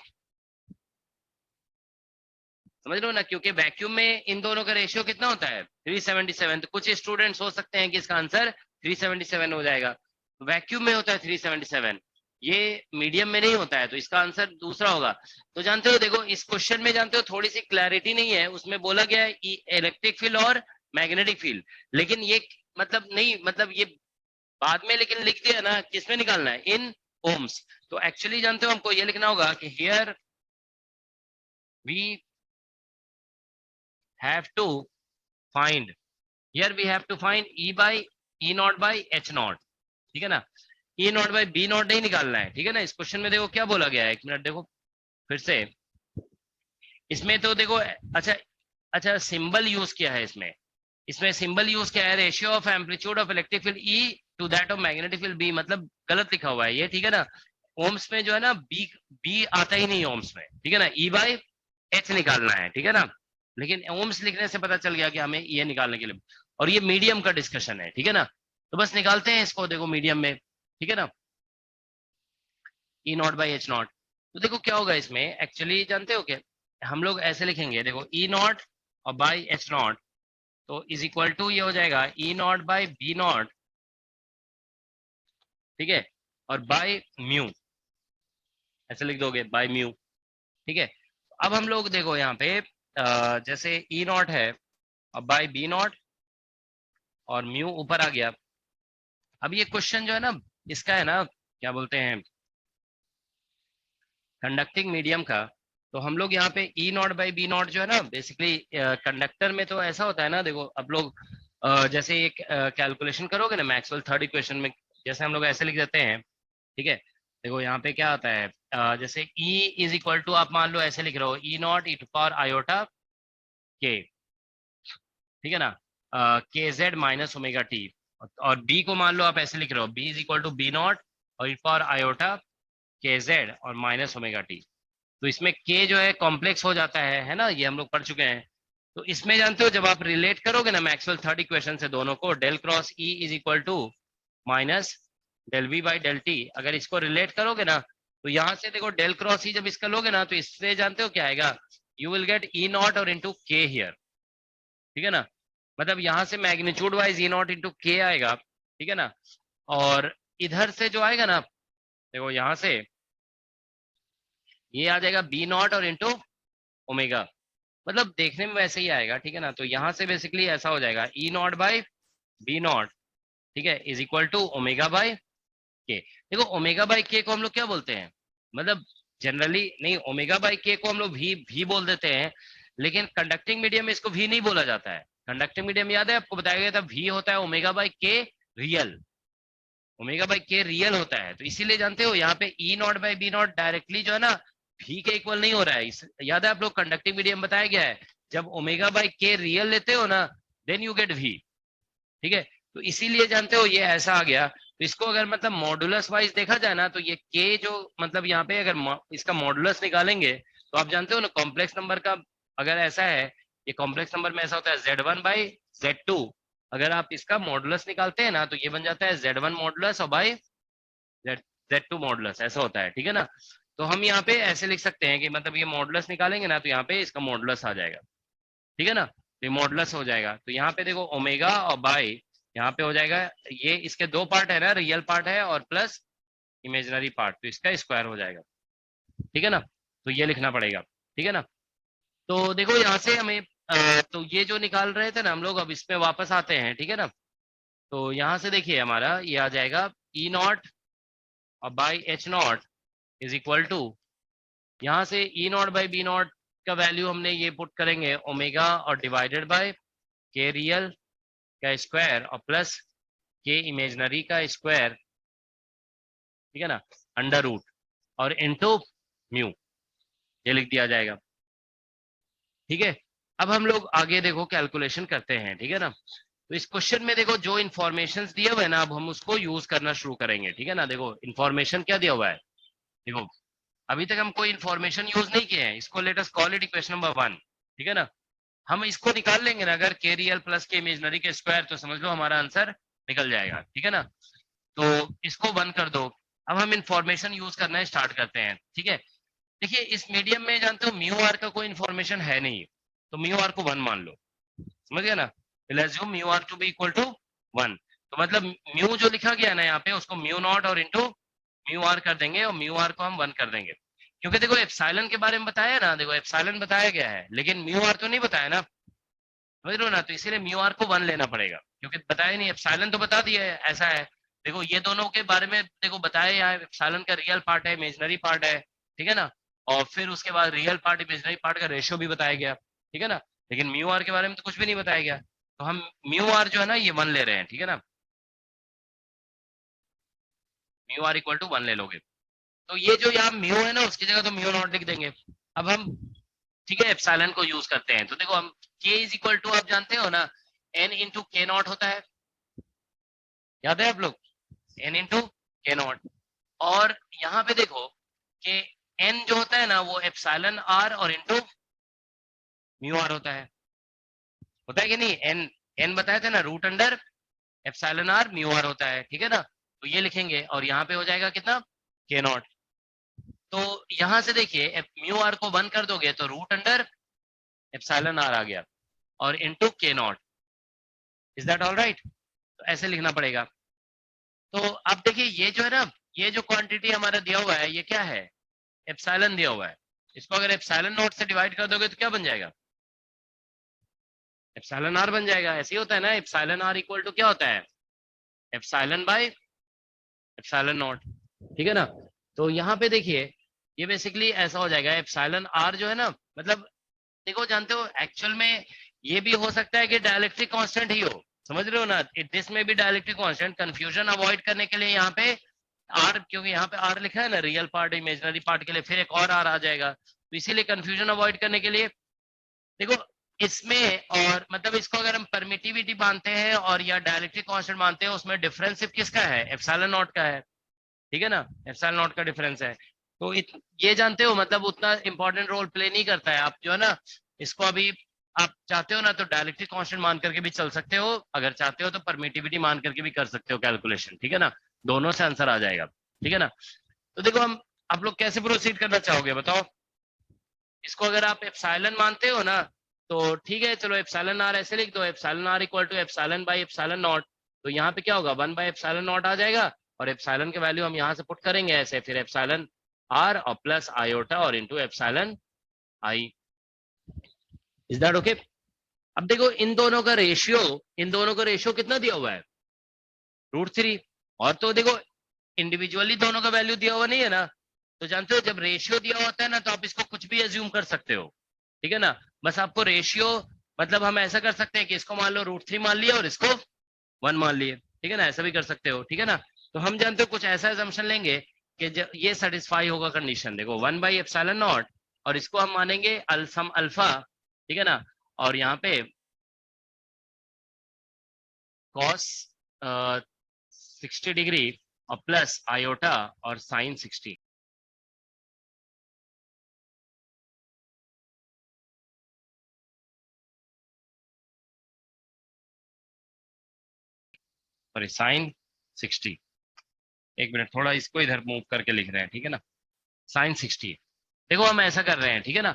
समझ लो ना, क्योंकि वैक्यूम में इन दोनों का रेशियो कितना होता है 377। तो कुछ स्टूडेंट्स हो सकते हैं कि इसका आंसर 377 हो जाएगा, वैक्यूम में होता है 377, ये मीडियम में नहीं होता है, तो इसका आंसर दूसरा होगा। तो जानते हो देखो इस क्वेश्चन में जानते हो थोड़ी सी क्लैरिटी नहीं है, उसमें बोला गया है इलेक्ट्रिक फील्ड और मैग्नेटिक फील्ड, लेकिन ये मतलब नहीं, मतलब ये बाद में लेकिन लिख दिया ना, किसमें निकालना है, इन ओम्स। तो एक्चुअली जानते हो हमको ये लिखना होगा कि here we have to find, here we have to find E by E naught by H naught, ठीक है ना। E naught by B naught नहीं निकालना है, ठीक है ना। इस क्वेश्चन में देखो क्या बोला गया है, एक मिनट देखो फिर से, इसमें तो देखो अच्छा सिंबल यूज किया है इसमें, इसमें सिंबल यूज किया है ratio of amplitude of electric field E to that of magnetic field B, मतलब गलत लिखा हुआ है ये, ठीक है ना। ओम्स में जो है ना बी आता ही नहीं ओम्स में, ठीक है ना, E by H निकालना है, ठीक है ना। लेकिन ओम्स लिखने से पता चल गया कि हमें ये निकालने के लिए, और ये मीडियम का डिस्कशन है, ठीक है ना। तो बस निकालते हैं इसको, देखो मीडियम में, ठीक है ना, E naught by H not. तो देखो क्या होगा इसमें, एक्चुअली जानते हो क्या, हम लोग ऐसे लिखेंगे, देखो E नॉट और बाई H नॉट, तो इज इक्वल टू ये हो जाएगा E naught by B naught, ठीक है, और बाई म्यू, ऐसे लिख दोगे बाई म्यू, ठीक है। अब हम लोग देखो यहाँ पे जैसे E नॉट है और बाई B नॉट और म्यू ऊपर आ गया। अब ये क्वेश्चन जो है ना, इसका है ना, क्या बोलते हैं, कंडक्टिंग मीडियम का। तो हम लोग यहाँ पे E naught by B not जो है ना, बेसिकली कंडक्टर में तो ऐसा होता है ना, देखो अब लोग जैसे एक कैलकुलेशन करोगे ना मैक्सवेल थर्ड इक्वेशन में, जैसे हम लोग ऐसे लिख देते हैं, ठीक है। देखो यहाँ पे क्या आता है, जैसे E इज इक्वल टू, आप मान लो ऐसे लिख रहे हो, E naught E to power iota K, ठीक है ना, K Z minus omega T, और B को मान लो आप ऐसे लिख रहे हो, B is equal to B naught और ई पावर आयोटा के जेड और माइनस ओमेगा टी। तो इसमें K जो है कॉम्प्लेक्स हो जाता है ना, ये हम लोग पढ़ चुके हैं। तो इसमें जानते हो जब आप रिलेट करोगे ना मैक्सवेल थर्ड इक्वेशन से दोनों को, del cross E is equal to minus del V by del T, अगर इसको रिलेट करोगे ना, तो यहाँ से देखो डेल क्रॉस E जब इसका लोगे ना, तो इससे जानते हो क्या आएगा, you will gate E naught और इंटू के हियर, ठीक है ना। मतलब यहाँ से magnitude wise E not into के आएगा, ठीक है ना। और इधर से जो आएगा ना, देखो यहाँ से ये आ जाएगा B नॉट और इंटू ओमेगा, मतलब देखने में वैसे ही आएगा, ठीक है ना। तो यहाँ से बेसिकली ऐसा हो जाएगा E naught by B naught, ठीक है, is equal to omega by K. देखो ओमेगा बाई के को हम लोग क्या बोलते हैं, मतलब जनरली नहीं, ओमेगा बाई के को हम लोग भी बोल देते हैं, लेकिन कंडक्टिंग मीडियम में इसको भी नहीं बोला जाता है। कंडक्टिंग मीडियम याद है आपको बताया गया था, भी होता है ओमेगा बाई के रियल, ओमेगा बाई के रियल होता है। तो इसीलिए जानते हो यहाँ पे E naught by B not directly जो है ना भी के इक्वल नहीं हो रहा है, याद है आप लोग कंडक्टिंग मीडियम बताया गया है, जब ओमेगा बाई के रियल लेते हो ना, देन यू गेट V, ठीक है। तो इसीलिए जानते हो ये ऐसा आ गया। तो इसको अगर मतलब मॉडुलस वाइज देखा जाए ना, तो ये के जो मतलब यहाँ पे अगर इसका मॉडुलस निकालेंगे, तो आप जानते हो ना कॉम्प्लेक्स नंबर का अगर ऐसा है, ये कॉम्प्लेक्स नंबर में ऐसा होता है Z1 बाई Z2, अगर आप इसका मॉडुलस निकालते हैं ना, तो ये बन जाता है Z1 मॉडुलस और बाई Z2 मॉडुलस, ऐसा होता है, ठीक है ना। तो हम यहाँ पे ऐसे लिख सकते हैं कि मतलब ये मॉडुलस निकालेंगे ना, तो यहाँ पे इसका मॉडुलस आ जाएगा, ठीक है ना। तो ये मॉडुलस हो जाएगा, तो यहाँ पे देखो ओमेगा और बाई, यहाँ पे हो जाएगा, ये इसके दो पार्ट है ना, रियल पार्ट है और प्लस इमेजिनरी पार्ट, तो इसका स्क्वायर हो जाएगा, ठीक है ना। तो ये लिखना पड़ेगा, ठीक है ना। तो देखो यहाँ से हमें तो ये जो निकाल रहे थे ना हम लोग, अब इसमें वापस आते हैं, ठीक है ना। तो यहाँ से देखिए हमारा ये आ जाएगा E नॉट और by H naught is equal to, यहाँ से E naught by B naught का वैल्यू हमने ये पुट करेंगे ओमेगा और डिवाइडेड बाय के रियल का स्क्वायर और प्लस के इमेजनरी का स्क्वायर, ठीक है ना, अंडर रूट और इनटू म्यू, ये लिख दिया जाएगा, ठीक है। अब हम लोग आगे देखो कैलकुलेशन करते हैं, ठीक है ना। तो इस क्वेश्चन में देखो जो इन्फॉर्मेशन दिया हुआ है ना, अब हम उसको यूज करना शुरू करेंगे, ठीक है ना। देखो इन्फॉर्मेशन क्या दिया हुआ है, देखो अभी तक हम कोई इन्फॉर्मेशन यूज नहीं किए हैं, इसको let us call it equation number 1, ठीक है ना। हम इसको निकाल लेंगे ना, अगर के रियल प्लस के इमेजनरी के स्क्वायर, तो समझ लो हमारा आंसर निकल जाएगा, ठीक है ना। तो इसको 1 कर दो। अब हम इंफॉर्मेशन यूज करना स्टार्ट करते हैं, ठीक है। देखिए इस मीडियम में जानते हो म्यू आर का कोई इन्फॉर्मेशन है नहीं, तो म्यू आर को 1 मान लो, समझ गया ना। Let's mu R to be equal to 1, तो मतलब म्यू जो लिखा गया ना यहाँ पे, उसको म्यू नॉट और इंटू म्यू आर कर देंगे, और म्यू आर को हम 1 कर देंगे, क्योंकि देखो एप्सिलॉन के बारे में बताया ना, देखो एप्सिलॉन बताया गया है लेकिन म्यू आर तो नहीं बताया ना, समझ रहे हो ना। तो इसीलिए म्यू आर को 1 लेना पड़ेगा, क्योंकि बताया नहीं, एप्सिलॉन तो बता दिया है ऐसा है। देखो ये दोनों के बारे में देखो बताया, यहाँ एप्सिलॉन का रियल पार्ट है, इमेजनरी पार्ट है, ठीक है ना। और फिर उसके बाद रियल पार्ट इमेजनरी पार्ट का रेशियो भी बताया गया, ठीक है ना। लेकिन म्यू आर के बारे में तो कुछ भी नहीं बताया गया, तो हम म्यू आर जो है ना ये 1 ले रहे हैं, ठीक है ना। म्यू आर इक्वल टू 1 ले लोगे, तो ये जो यहाँ म्यू है ना, उसकी जगह तो म्यू नॉट लिख देंगे। अब हम, ठीक है, एप्सिलॉन को यूज करते हैं, तो देखो हम k इज इक्वल टू, आप जानते हो ना, n इंटू के नॉट होता है, याद है आप लोग, n इंटू के नॉट। और यहाँ पे देखो कि n जो होता है ना वो एप्सिलॉन r और इंटू म्यू आर होता है कि नहीं। n बताया था ना, root under epsilon r mu R होता है, ठीक है ना। तो ये लिखेंगे और यहाँ पे हो जाएगा कितना, के नॉट। तो यहाँ से देखिए म्यू आर को 1 कर दोगे तो रूट अंडर एप्सिलॉन r आ गया और इंटू के naught. Is that all right? तो ऐसे लिखना पड़ेगा। तो अब देखिए ये जो है ना, ये जो क्वांटिटी हमारा दिया हुआ है ये क्या है, एप्सिलॉन दिया हुआ है। इसको अगर एप्सिलॉन नॉट से डिवाइड कर दोगे तो क्या बन जाएगा, एप्सिलॉन r बन जाएगा। ऐसे ही होता है ना, एप्सिलॉन r इक्वल टू क्या होता है, एप्सिलॉन बाय एप्सिलॉन नॉट, ठीक है ना। तो यहाँ पे देखिए ये बेसिकली ऐसा हो जाएगा, एप्सिलॉन r जो है ना, मतलब देखो जानते हो एक्चुअल में ये भी हो सकता है कि डायलेक्ट्रिक कांस्टेंट ही हो, समझ रहे हो ना। दिस में भी डायलेक्ट्रिक कांस्टेंट, कंफ्यूजन अवॉइड करने के लिए यहाँ पे आर, क्योंकि यहाँ पे आर लिखा है ना रियल पार्ट इमेजिनरी पार्ट के लिए, फिर एक और आर आ जाएगा, तो इसीलिए कंफ्यूजन अवॉइड करने के लिए देखो इसमें, और मतलब इसको अगर हम परमिटिविटी मानते हैं और या डायलेक्ट्रिक कांस्टेंट मानते हैं, उसमें डिफरेंस सिर्फ किसका है, एप्सिलॉन नॉट का है, ठीक है ना, एप्सिलॉन नॉट का डिफरेंस है। तो ये जानते हो मतलब उतना इंपॉर्टेंट रोल प्ले नहीं करता है। आप जो है ना इसको अभी आप चाहते हो ना तो डायलेक्ट्रिक कांस्टेंट मान करके भी चल सकते हो, अगर चाहते हो तो परमिटिविटी मान करके भी कर सकते हो कैलकुलेशन, ठीक है ना, दोनों से आंसर आ जाएगा, ठीक है ना। तो देखो हम, आप लोग कैसे प्रोसीड करना चाहोगे बताओ। इसको अगर आप एप्सिलॉन मानते हो ना तो ठीक है, चलो एप्सिलॉन आर ऐसे लिख दो, epsilon R equal to epsilon by epsilon naught. तो यहाँ पे क्या होगा, 1 बाई एप्सिलॉन नॉट आ जाएगा, और एप्सिलॉन के वैल्यू हम यहाँ से पुट करेंगे ऐसे, फिर एप्सिलॉन आर और प्लस आयोटा और into epsilon i. Is that okay? अब देखो इन दोनों का रेशियो कितना दिया हुआ है, √3। और तो देखो इंडिविजुअली दोनों का वैल्यू दिया हुआ नहीं है ना, तो जानते हो जब रेशियो दिया होता है ना तो आप इसको कुछ भी एज्यूम कर सकते हो, ठीक है ना। बस आपको रेशियो, मतलब हम ऐसा कर सकते हैं कि इसको मान लो √3 मान लिया और इसको 1 मान लिए, ठीक है ना, ऐसा भी कर सकते हो, ठीक है ना। तो हम जानते हो कुछ ऐसा एजम्पशन लेंगे कि ये सेटिस्फाई होगा कंडीशन, देखो 1 बाई एप्सिलॉन नॉट, और इसको हम मानेंगे सम अल्फा, ठीक है ना, और यहाँ पे कॉस 60 डिग्री और प्लस आयोटा और साइन 60। सॉरी साइन 60, एक मिनट, थोड़ा इसको इधर मूव करके लिख रहे हैं, ठीक है ना, साइन 60। देखो हम ऐसा कर रहे हैं, ठीक है ना।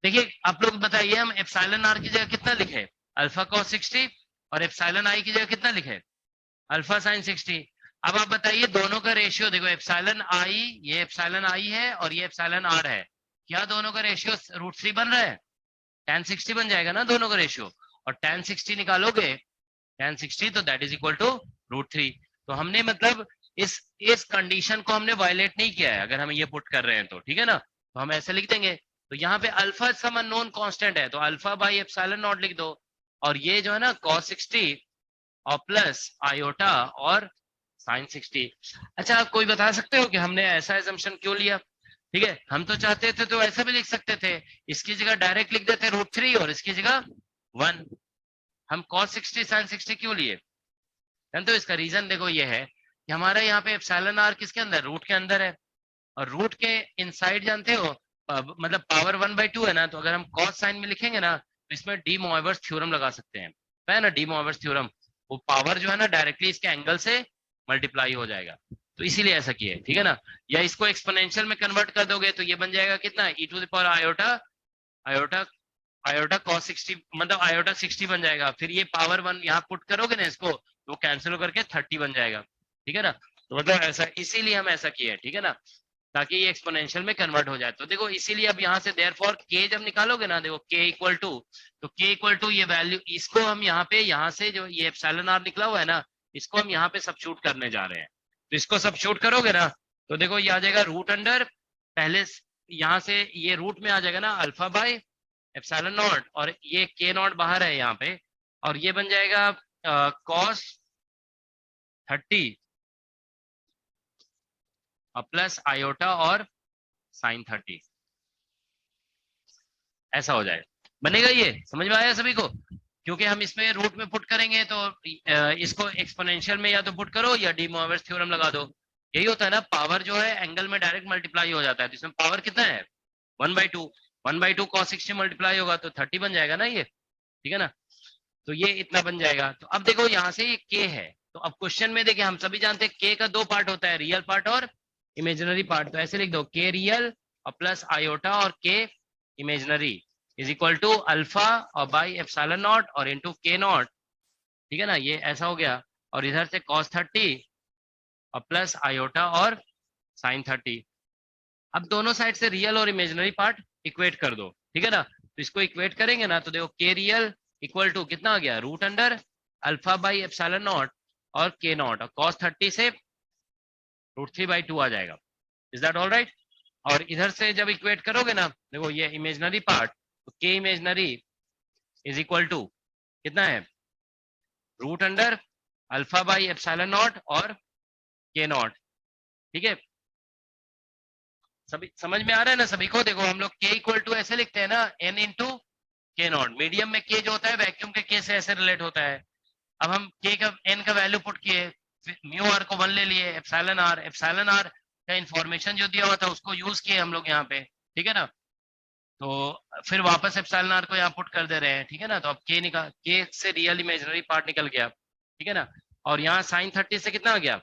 देखिए आप लोग बताइए, हम एप्सिलॉन आर की जगह कितना लिखे, अल्फा कॉस 60, और एप्सिलॉन आई की जगह कितना लिखे, अल्फा साइन 60। अब आप बताइए दोनों का रेशियो देखो, एप्सिलॉन आई, ये एप्सिलॉन आई है और ये एप्सिलॉन आर है, क्या दोनों का रेशियो √3 बन रहा है, tan 60 बन जाएगा ना दोनों का रेशियो। और tan 60 निकालोगे, tan 60 तो दैट इज इक्वल टू √3। तो हमने मतलब इस कंडीशन को हमने वायलेट नहीं किया है, अगर हम ये पुट कर रहे हैं तो, ठीक है ना। तो हम ऐसे लिख देंगे, तो यहाँ पे अल्फा सम अननोन कांस्टेंट है, तो अल्फा बाई एप्सिलॉन नॉट लिख दो, और ये जो है ना cos 60 और प्लस आयोटा और साइन 60। अच्छा कोई बता सकते हो कि हमने ऐसा एजम्पशन क्यों लिया, ठीक है। हम तो चाहते थे तो ऐसा भी लिख सकते थे, इसकी जगह डायरेक्ट लिख देते √3 और इसकी जगह 1। हम cos 60 sin 60 क्यों लिए, तो इसका रीजन देखो ये है कि हमारा यहाँ पे एप्सिलॉन आर किसके अंदर, रूट के अंदर है, और रूट के इनसाइड जानते हो मतलब पावर 1/2 है ना, तो अगर हम कॉस साइन में लिखेंगे ना तो इसमें डी मोइवर्स थ्योरम लगा सकते हैं, है ना, डी मोइवर्स थ्योरम। वो पावर जो है ना डायरेक्टली इसके एंगल से मल्टीप्लाई हो जाएगा, तो इसीलिए ऐसा किया है, ठीक है ना। या इसको एक्सपोनेंशियल में कन्वर्ट कर दोगे तो ये बन जाएगा कितना, e to the power iota iota iota cos 60, मतलब आयोटा 60 बन जाएगा। फिर ये पावर 1 यहाँ पुट करोगे ना इसको तो कैंसिल करके 30 बन जाएगा, ठीक है ना। तो मतलब ऐसा, इसीलिए हम ऐसा किए, ठीक है ना, ताकि ये एक्सपोनेंशियल में कन्वर्ट हो जाए। तो देखो इसीलिए अब यहाँ से देयरफॉर के जब निकालोगे ना, देखो के इक्वल टू, तो के इक्वल टू ये वैल्यू, इसको हम यहाँ पे, यहाँ से जो ये एप्सिलॉन आर निकला हुआ है ना, इसको हम यहाँ पे सबस्टिट्यूट करने जा रहे हैं। तो इसको सबस्टिट्यूट करोगे ना तो देखो ये आ जाएगा रूट अंडर, पहले यहाँ से ये रूट में आ जाएगा ना अल्फा बाय एप्सिलॉन नॉट, और ये के नॉट बाहर है यहाँ पे, और ये बन जाएगा कॉस 30 प्लस आयोटा और साइन 30, ऐसा हो जाए, बनेगा। ये समझ में आया सभी को? क्योंकि हम इसमें रूट में पुट करेंगे तो इसको एक्सपोनेंशियल में या तो पुट करो या डी मोइवर्स थ्योरम लगा दो। यही होता है ना, पावर जो है एंगल में डायरेक्ट मल्टीप्लाई हो जाता है, तो इसमें पावर कितना है 1/2, 1/2 cos 60 मल्टीप्लाई होगा तो 30 बन जाएगा ना ये, ठीक है ना। तो ये इतना बन जाएगा। तो अब देखो यहाँ से ये के है, तो अब क्वेश्चन में देखिए हम सभी जानते हैं के का दो पार्ट होता है, रियल पार्ट और इमेजिनरी पार्ट। तो ऐसे लिख दो के रियल और प्लस आयोटा और K imaginary is equal to alpha और बाई एप्सिलॉन नॉट और इनटू के नॉट, ठीक है ना, ये ऐसा हो गया। और इधर से cos 30 और प्लस आयोटा और साइन 30। अब दोनों साइड से रियल और इमेजिनरी पार्ट इक्वेट कर दो, ठीक है ना। तो इसको इक्वेट करेंगे ना तो देखो के रियल इक्वल टू कितना आ गया, root under alpha by epsilon naught और के नॉट, और cos 30 से √3/2 आ जाएगा। Is that all right? और इधर से जब इक्वेट करोगे ना, देखो ये इमेजिनरी पार्ट, तो के इमेजिनरी इज इक्वल टू कितना है, root under alpha by epsilon naught और के नॉट, ठीक है। सभी समझ में आ रहा है ना सभी को? देखो हम लोग के इक्वल टू ऐसे लिखते हैं ना, एन इंटू के नॉट, मीडियम में के जो होता है वैक्यूम के के से ऐसे रिलेट होता है। अब हम के का एन का वैल्यू पुट किए, म्यू आर को 1 ले लिए, एप्सिलॉन आर का इंफॉर्मेशन जो दिया हुआ था उसको यूज किए हम लोग यहाँ पे, ठीक है ना। तो फिर वापस एप्सिलॉन आर को यहाँ पुट कर दे रहे हैं, ठीक है ना। तो अब के निकाल, के से रियल इमेजिनरी पार्ट निकल गया, ठीक है ना। और यहाँ साइन 30 से कितना आ गया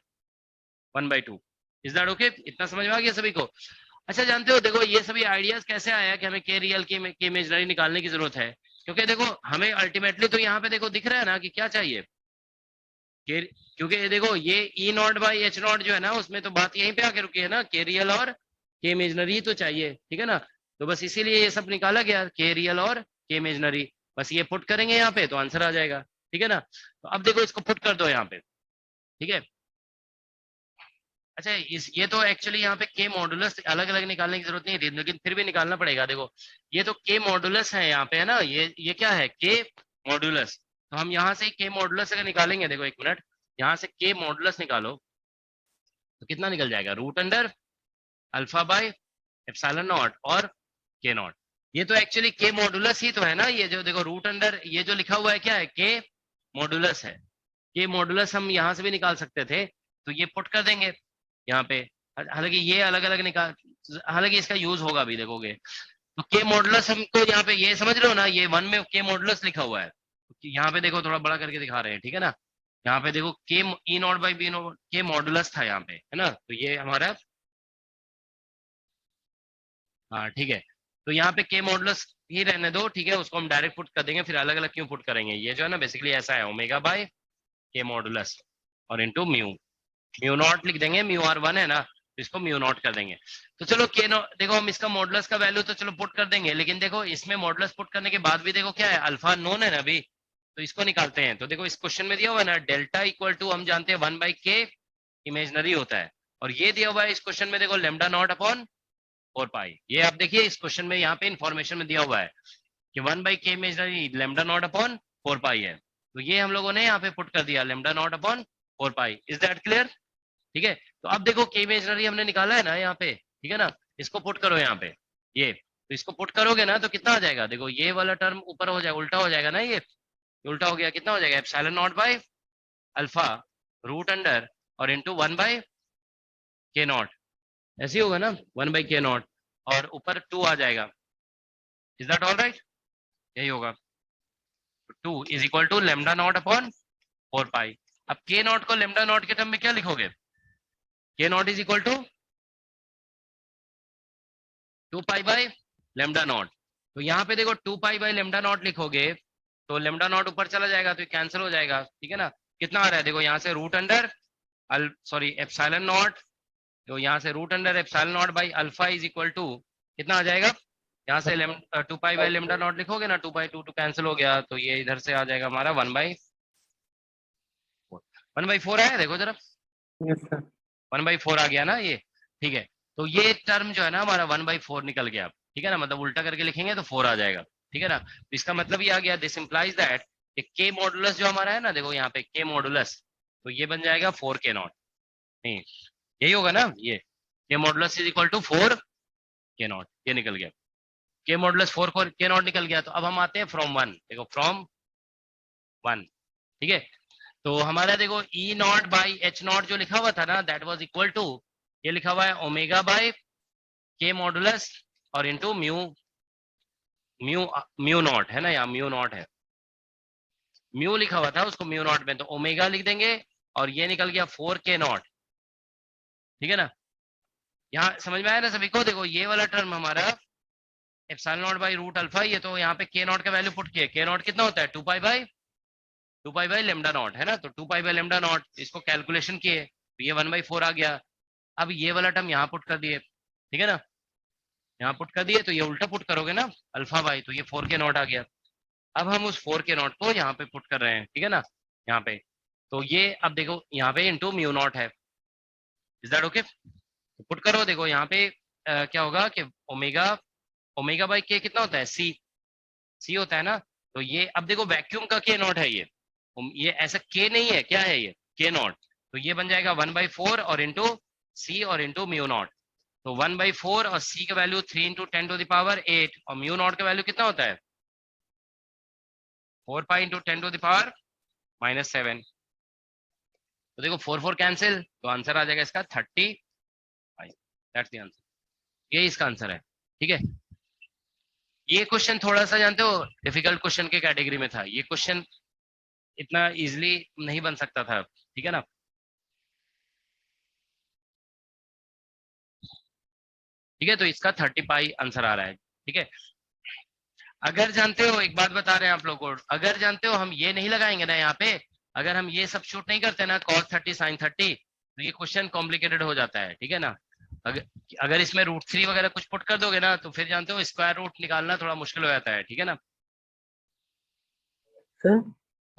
1/2। Is that okay? इतना समझ में आ गया सभी को? अच्छा जानते हो देखो ये सभी आइडियाज कैसे आया कि हमें के रियल की इमेजिनरी निकालने की जरूरत है, क्योंकि देखो हमें अल्टीमेटली तो यहाँ पे देखो दिख रहा है ना कि क्या चाहिए के, क्योंकि ये देखो ये ई नॉट बाई एच नॉट जो है ना उसमें तो बात यहीं पे आके रुकी है ना, के रियल और के इमेजिनरी तो चाहिए, ठीक है ना। तो बस इसीलिए ये सब निकाला गया, के रियल और के इमेजिनरी, बस ये पुट करेंगे यहाँ पे तो आंसर आ जाएगा, ठीक है ना। तो अब देखो इसको पुट कर दो यहाँ पे, ठीक है। अच्छा ये तो एक्चुअली यहाँ पे के मॉडुलस अलग अलग निकालने की जरूरत नहीं थी, लेकिन फिर भी निकालना पड़ेगा। देखो ये तो के मॉडुलस है यहाँ पे, है ना, ये क्या है के मॉडुलस। तो हम यहाँ से के मॉडुलस अगर निकालेंगे, देखो एक मिनट, यहाँ से के मॉडुलस निकालो तो कितना निकल जाएगा, root under alpha by epsilon naught और के नॉट। ये तो एक्चुअली के मॉडुलस ही तो है ना, ये जो देखो रूट अंडर ये जो लिखा हुआ है क्या है, के मॉडुलस है। के मॉडुलस हम यहाँ से भी निकाल सकते थे, तो ये पुट कर देंगे यहाँ पे। हालांकि ये अलग अलग निकाल, हालांकि इसका यूज होगा भी देखोगे। तो के मॉडुलस हमको यहाँ पे ये समझ रहे हो ना, ये 1 में के मॉडुलस लिखा हुआ है, यहाँ पे देखो थोड़ा बड़ा करके दिखा रहे हैं, ठीक है ना। यहाँ पे देखो के ई नॉट बाई बी नॉट के मॉडुलस था यहाँ पे, है ना। तो ये हमारा, हाँ ठीक है। तो यहाँ पे के मॉडुलस ही रहने दो, ठीक है, उसको हम डायरेक्ट पुट कर देंगे, फिर अलग अलग क्यों पुट करेंगे। ये जो है ना बेसिकली ऐसा है, ओमेगा बाय के मॉडुलस और इनटू म्यू, म्यू नॉट लिख देंगे, म्यू आर 1 है ना, तो इसको म्यू नॉट कर देंगे। तो चलो के नॉट, देखो हम इसका मॉडुलस का वैल्यू तो चलो पुट कर देंगे, लेकिन देखो इसमें मॉडुलस पुट करने के बाद भी देखो क्या है, अल्फा नोन है ना अभी, तो इसको निकालते हैं। तो देखो इस क्वेश्चन में दिया हुआ है ना, डेल्टा इक्वल टू हम जानते हैं 1/k इमेजनरी होता है, और ये दिया हुआ है इस क्वेश्चन में देखो लेमडा नॉट अपॉन 4 पाई। ये आप देखिए इस क्वेश्चन में यहाँ पे इन्फॉर्मेशन में दिया हुआ है कि 1/k imaginary lambda naught upon 4 पाई है, तो ये हम लोगों ने यहाँ पे पुट कर दिया lambda naught upon 4 pi. Is that clear? ठीक है। तो अब देखो के इमेजनरी हमने निकाला है ना यहाँ पे, ठीक है ना, इसको पुट करो यहाँ पे, ये तो इसको पुट करोगे ना तो कितना आ जाएगा, देखो ये वाला टर्म ऊपर हो जाएगा, उल्टा हो जाएगा ना, ये उल्टा हो गया, कितना हो जाएगा, epsilon naught by alpha root under और इनटू 1/k नॉट, ऐसे ही होगा ना 1/k0 और ऊपर 2 आ जाएगा। Is that all right? यही होगा। 2 is equal to lambda naught upon 4 pi. अब के नॉट को लेमडा नॉट के टर्म में क्या लिखोगे? K naught is equal to 2 pi by lambda naught. तो यहाँ पे देखो 2 पाई बाई लेमडा नॉट लिखोगे तो लेमडा नॉट ऊपर चला जाएगा तो कैंसिल हो जाएगा, ठीक है ना। कितना आ रहा है देखो, यहाँ से रूट अंडर एप्सिलॉन नॉट, तो यहाँ से root under epsilon naught by alpha is equal to कितना आ जाएगा, यहाँ से 2 पाई बाई लेमडा नॉट लिखोगे ना, 2/2 टू कैंसिल हो गया तो ये इधर से आ जाएगा हमारा 1/4 आया देखो जरा, यस सर। 1/4 आ गया ना ये, ठीक है। तो ये टर्म जो है ना हमारा 1/4 निकल गया, ठीक है ना, मतलब उल्टा करके लिखेंगे तो 4 आ जाएगा, ठीक है ना। तो इसका मतलब ये आ गया, दिस इंप्लाइज दैट के मॉडुलस जो हमारा है ना, देखो यहाँ पे के मॉडुलस, तो ये बन जाएगा 4k0, नहीं यही होगा ना, ये के modulus is equal to 4k0, ये निकल गया, के मॉडुलस 4k0 निकल गया। तो अब हम आते हैं फ्रॉम 1, देखो फ्रॉम 1, ठीक है। तो हमारा देखो E naught by H not जो लिखा हुआ था ना, दैट वाज इक्वल टू, ये लिखा हुआ है ओमेगा बाई के मॉडुलस और into mu mu mu naught है ना, या म्यू नॉट है, म्यू लिखा हुआ था उसको म्यू नॉट में, तो ओमेगा लिख देंगे और ये निकल गया 4k0, ठीक है ना। यहाँ समझ में आया ना सभी को? देखो ये वाला टर्म हमारा epsilon naught by root alpha, ये तो यहाँ पे k0 का वैल्यू पुट किया, k0 कितना होता है 2 पाई बाई लेमडा नॉट है ना, तो 2 पाई बाई लेमडा नॉट, इसको कैलकुलेशन किए तो ये 1/4 आ गया। अब ये वाला टर्म यहाँ पुट कर दिए, ठीक है ना, यहाँ पुट कर दिए तो ये उल्टा पुट करोगे ना अल्फा बाई, तो ये 4k0 आ गया। अब हम उस 4k0 को यहाँ पे पुट कर रहे हैं, ठीक है ना, यहाँ पे, तो ये अब देखो यहाँ पे इंटू म्यू नॉट है, इज दैट ओके? तो पुट करो, देखो यहाँ पे क्या होगा कि ओमेगा ओमेगा बाई के कितना होता है, सी होता है ना, तो ये अब देखो वैक्यूम का k0 है ये ऐसा k नहीं है, क्या है ये k0, तो ये बन जाएगा 1/4 और इंटू सी और इंटू म्यू नॉट, तो 1/4 और सी का वैल्यू 3 इंटू 10⁸ और म्यू नॉट का वैल्यू कितना होता है 4 पाई इंटू 10⁻⁻7। तो देखो 4 कैंसिल, तो आंसर आ जाएगा इसका 35, दैट्स द आंसर, ये इसका आंसर है, ठीक है। ये क्वेश्चन थोड़ा सा जानते हो डिफिकल्ट क्वेश्चन के कैटेगरी में था, ये क्वेश्चन इतना इजीली नहीं बन सकता था, ठीक है ना। ठीक है, तो इसका 30 पाई आंसर आ रहा है, ठीक है। अगर जानते हो, एक बात बता रहे हैं आप लोगों को, अगर जानते हो हम ये नहीं लगाएंगे ना यहाँ पे, अगर हम ये सब शूट नहीं करते ना cos 30 sin 30, तो ये क्वेश्चन कॉम्प्लिकेटेड हो जाता है, ठीक है ना। अगर अगर इसमें √3 वगैरह कुछ पुट कर दोगे ना, तो फिर जानते हो स्क्वायर रूट निकालना थोड़ा मुश्किल हो जाता है, ठीक है ना। सर